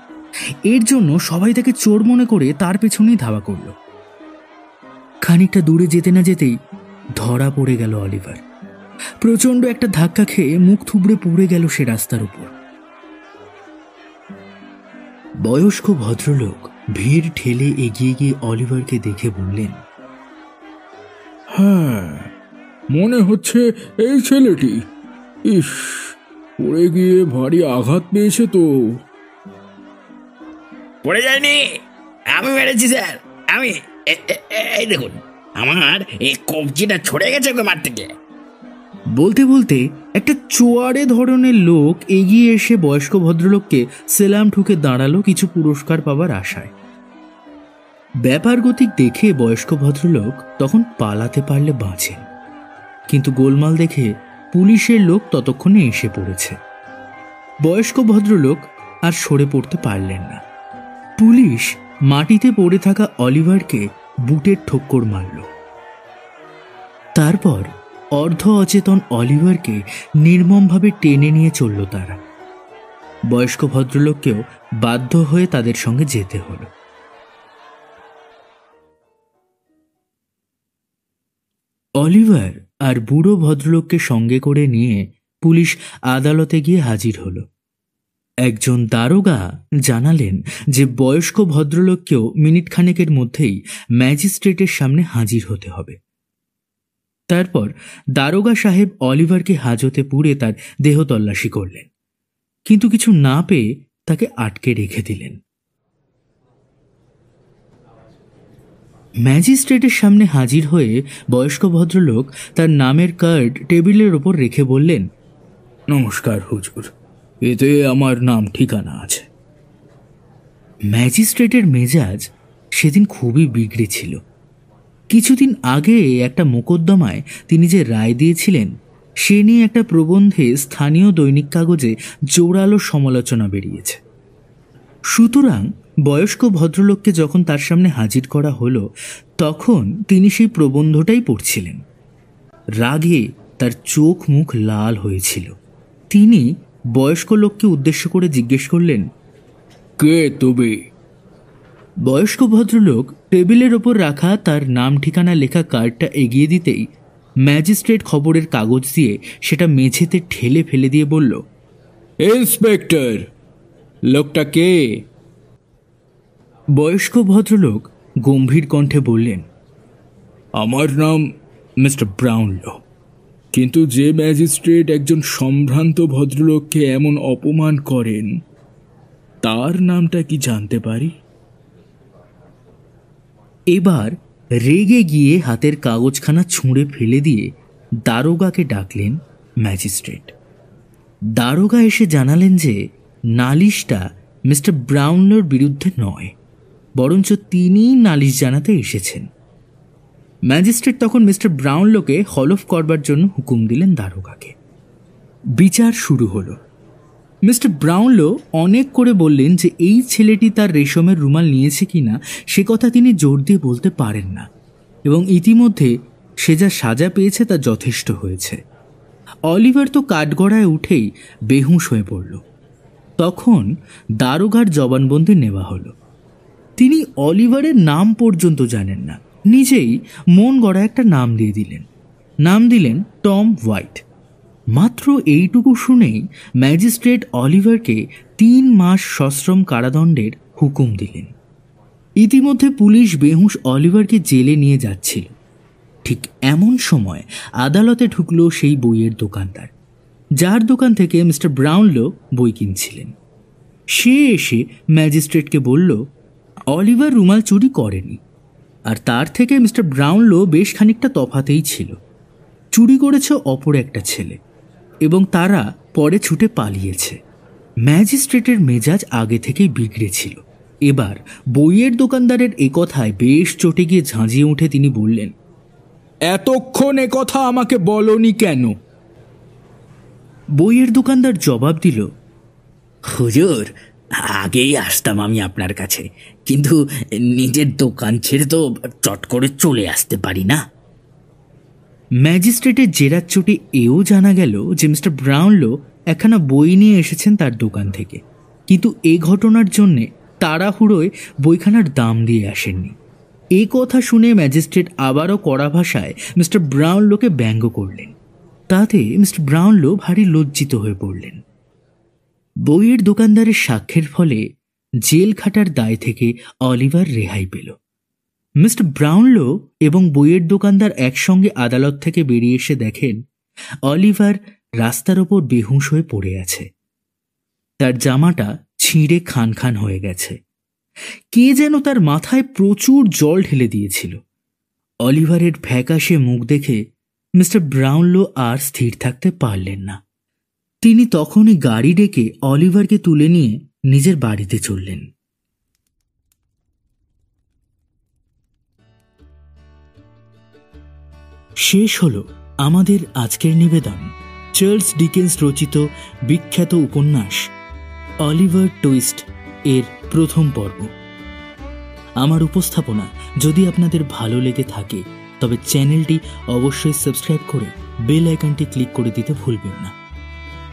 এর জন্য সবাই তাকে চোর মনে করে তার পেছনেই ধাওয়া করল। খানিকটা দূরে যেতে না যেতেই ধরা পড়ে গেল অলিভার। প্রচন্ড একটা ধাক্কা খেয়ে মুখ থুবড়ে পড়ে গেল সে রাস্তার উপর। বয়স্ক ভদ্রলোক ভিড় ঠেলে এগিয়ে গিয়ে অলিভারকে দেখে বললেন, হ্যাঁ, মনে হচ্ছে এই ছেলেটি। ইস, পড়ে গিয়ে ভারী আঘাত পেয়েছে তো। পড়ে যায়নি, আমি মেরেছি স্যার। আমি এই দেখুন, আমার এই কবজিটা ছড়ে গেছে মার থেকে। বলতে বলতে একটা চোয়ারে ধরনের লোক এগিয়ে এসে বয়স্ক ভদ্রলোককে সেলাম ঠুকে দাঁড়ালো কিছু পুরস্কার পাবার আশায়। ব্যাপার গতিক দেখে বয়স্ক ভদ্রলোক তখন পালাতে পারলে বাঁচেন, কিন্তু গোলমাল দেখে পুলিশের লোক ততক্ষণে এসে পড়েছে। বয়স্ক ভদ্রলোক আর সরে পড়তে পারলেন না। পুলিশ মাটিতে পড়ে থাকা অলিভারকে বুটের ঠোক্কর মারল। তারপর অর্ধ অচেতন অলিভারকে নির্মমভাবে টেনে নিয়ে চলল তারা। বয়স্ক ভদ্রলোককেও বাধ্য হয়ে তাদের সঙ্গে যেতে হলো। অলিভার আর বুড়ো ভদ্রলোককে সঙ্গে করে নিয়ে পুলিশ আদালতে গিয়ে হাজির হলো। একজন দারোগা জানালেন যে বয়স্ক ভদ্রলোককেও মিনিট খানেকের মধ্যেই ম্যাজিস্ট্রেটের সামনে হাজির হতে হবে। তারপর দারোগা সাহেব অলিভারকে হাজতে পুরে তার দেহ তল্লাশি করলেন, কিন্তু কিছু না পেয়ে তাকে আটকে রেখে দিলেন। ম্যাজিস্ট্রেটের সামনে হাজির হয়ে বয়স্ক ভদ্রলোক তার নামের কার্ড টেবিলের ওপর রেখে বললেন, নমস্কার হুজুর, এতে আমার নাম ঠিকানা আছে। ম্যাজিস্ট্রেটের মেজাজ সেদিন খুবই বিগড়ে ছিল। কিছুদিন আগে একটা মোকদ্দমায় তিনি যে রায় দিয়েছিলেন সে নিয়ে একটা প্রবন্ধে স্থানীয় দৈনিক কাগজে জোরালো সমালোচনা বেরিয়েছে। সুতরাং বয়স্ক ভদ্রলোককে যখন তার সামনে হাজির করা হলো তখন তিনি সেই প্রবন্ধটাই পড়ছিলেন। রাগে তার চোখ মুখ লাল হয়েছিল। তিনি বয়স্ক লোককে উদ্দেশ্য করে জিজ্ঞেস করলেন, কে তুমি? বয়স্ক ভদ্রলোক টেবিলের ওপর রাখা তার নাম ঠিকানা লেখা কার্ডটা এগিয়ে দিতেই ম্যাজিস্ট্রেট খবরের কাগজ দিয়ে সেটা মেঝেতে ঠেলে ফেলে দিয়ে বলল, ইন্সপেক্টর, লোকটা কে? বয়স্ক ভদ্রলোক গম্ভীর কণ্ঠে বললেন, আমার নাম মিস্টার ব্রাউনলো, কিন্তু যে ম্যাজিস্ট্রেট একজন সম্ভ্রান্ত ভদ্রলোককে এমন অপমান করেন তার নামটা কি জানতে পারি? এবার রেগে গিয়ে হাতের কাগজখানা ছুঁড়ে ফেলে দিয়ে দারোগাকে ডাকলেন ম্যাজিস্ট্রেট। দারোগা এসে জানালেন যে নালিশটা মিস্টার ব্রাউনলোর বিরুদ্ধে নয়, বরঞ্চ তিনিই নালিশ জানাতে এসেছেন। ম্যাজিস্ট্রেট তখন মিস্টার ব্রাউনলোকে হলফ করবার জন্য হুকুম দিলেন দারোগাকে। বিচার শুরু হলো। মিস্টার ব্রাউনলো অনেক করে বললেন যে এই ছেলেটি তার রেশমের রুমাল নিয়েছে কিনা সে কথা তিনি জোর দিয়ে বলতে পারেন না, এবং ইতিমধ্যে সে যা সাজা পেয়েছে তা যথেষ্ট হয়েছে। অলিভার তো কাঠগড়ায় উঠেই বেহুঁশ হয়ে পড়ল। তখন দারোগার জবানবন্দি নেওয়া হলো। তিনি অলিভারের নাম পর্যন্ত জানেন না, নিজেই মন গড়া একটা নাম দিয়ে দিলেন। নাম দিলেন টম হোয়াইট। মাত্র এইটুকু শুনেই ম্যাজিস্ট্রেট অলিভারকে 3 মাস সশ্রম কারাদণ্ডের হুকুম দিলেন। ইতিমধ্যে পুলিশ বেহুঁশ অলিভারকে জেলে নিয়ে যাচ্ছিল। ঠিক এমন সময় আদালতে ঢুকল সেই বইয়ের দোকানদার, যার দোকান থেকে মিস্টার ব্রাউনলো বই কিনছিলেন। সে এসে ম্যাজিস্ট্রেটকে বলল, অলিভার রুমাল চুরি করেনি, আর তার থেকে মিস্টার ব্রাউনলো বেশ খানিকটা তফাতেই ছিল। চুরি করেছে অপর একটা ছেলে, এবং তারা পরে ছুটে পালিয়েছে। ম্যাজিস্ট্রেটের মেজাজ আগে থেকেই বিগড়েছিল। এবার বইয়ের দোকানদারের একথায় বেশ চটে গিয়ে ঝাঁঝিয়ে উঠে তিনি বললেন, এতক্ষণ একথা আমাকে বলনি কেন? বইয়ের দোকানদার জবাব দিল, হুজুর, আগেই আসতাম আমি আপনার কাছে, কিন্তু নিজের দোকান ছেড়ে তো চট করে চলে আসতে পারি না। ম্যাজিস্ট্রেটের জেরার চোটে এও জানা গেল যে মিস্টার ব্রাউনলো একখানা বই নিয়ে এসেছেন তার দোকান থেকে, কিন্তু এই ঘটনার জন্যে তাড়াহুড়োয় বইখানার দাম দিয়ে আসেননি। এ কথা শুনে ম্যাজিস্ট্রেট আবারও কড়া ভাষায় মিস্টার ব্রাউনলোকে ব্যঙ্গ করলেন। তাতে মিস্টার ব্রাউনলো ভারী লজ্জিত হয়ে পড়লেন। বইয়ের দোকানদারের সাক্ষ্যের ফলে জেল খাটার দায় থেকে অলিভার রেহাই পেল। মিস্টার ব্রাউনলো এবং বইয়ের দোকানদার একসঙ্গে আদালত থেকে বেরিয়ে এসে দেখেন অলিভার রাস্তার ওপর বেহুঁশ হয়ে পড়ে আছে। তার জামাটা ছিঁড়ে খান খান হয়ে গেছে। কে যেন তার মাথায় প্রচুর জল ঢেলে দিয়েছিল। অলিভারের ফ্যাকাশে মুখ দেখে মিস্টার ব্রাউনলো আর স্থির থাকতে পারলেন না। তিনি তখনই গাড়ি ডেকে অলিভারকে তুলে নিয়ে নিজের বাড়িতে চললেন। শেষ হলো আমাদের আজকের নিবেদন চার্লস ডিকেন্স রচিত বিখ্যাত উপন্যাস অলিভার টুইস্ট এর প্রথম পর্ব। আমার উপস্থাপনা যদি আপনাদের ভালো লেগে থাকে তবে চ্যানেলটি অবশ্যই সাবস্ক্রাইব করে বেল আইকনটি ক্লিক করে দিতে ভুলবেন না।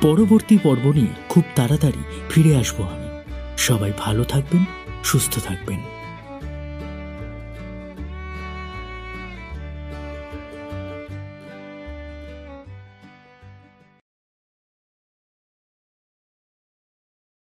পরবর্তী পর্ব নিয়ে খুব তাড়াতাড়ি ফিরে আসবো আমি। সবাই ভালো থাকবেন, সুস্থ থাকবেন।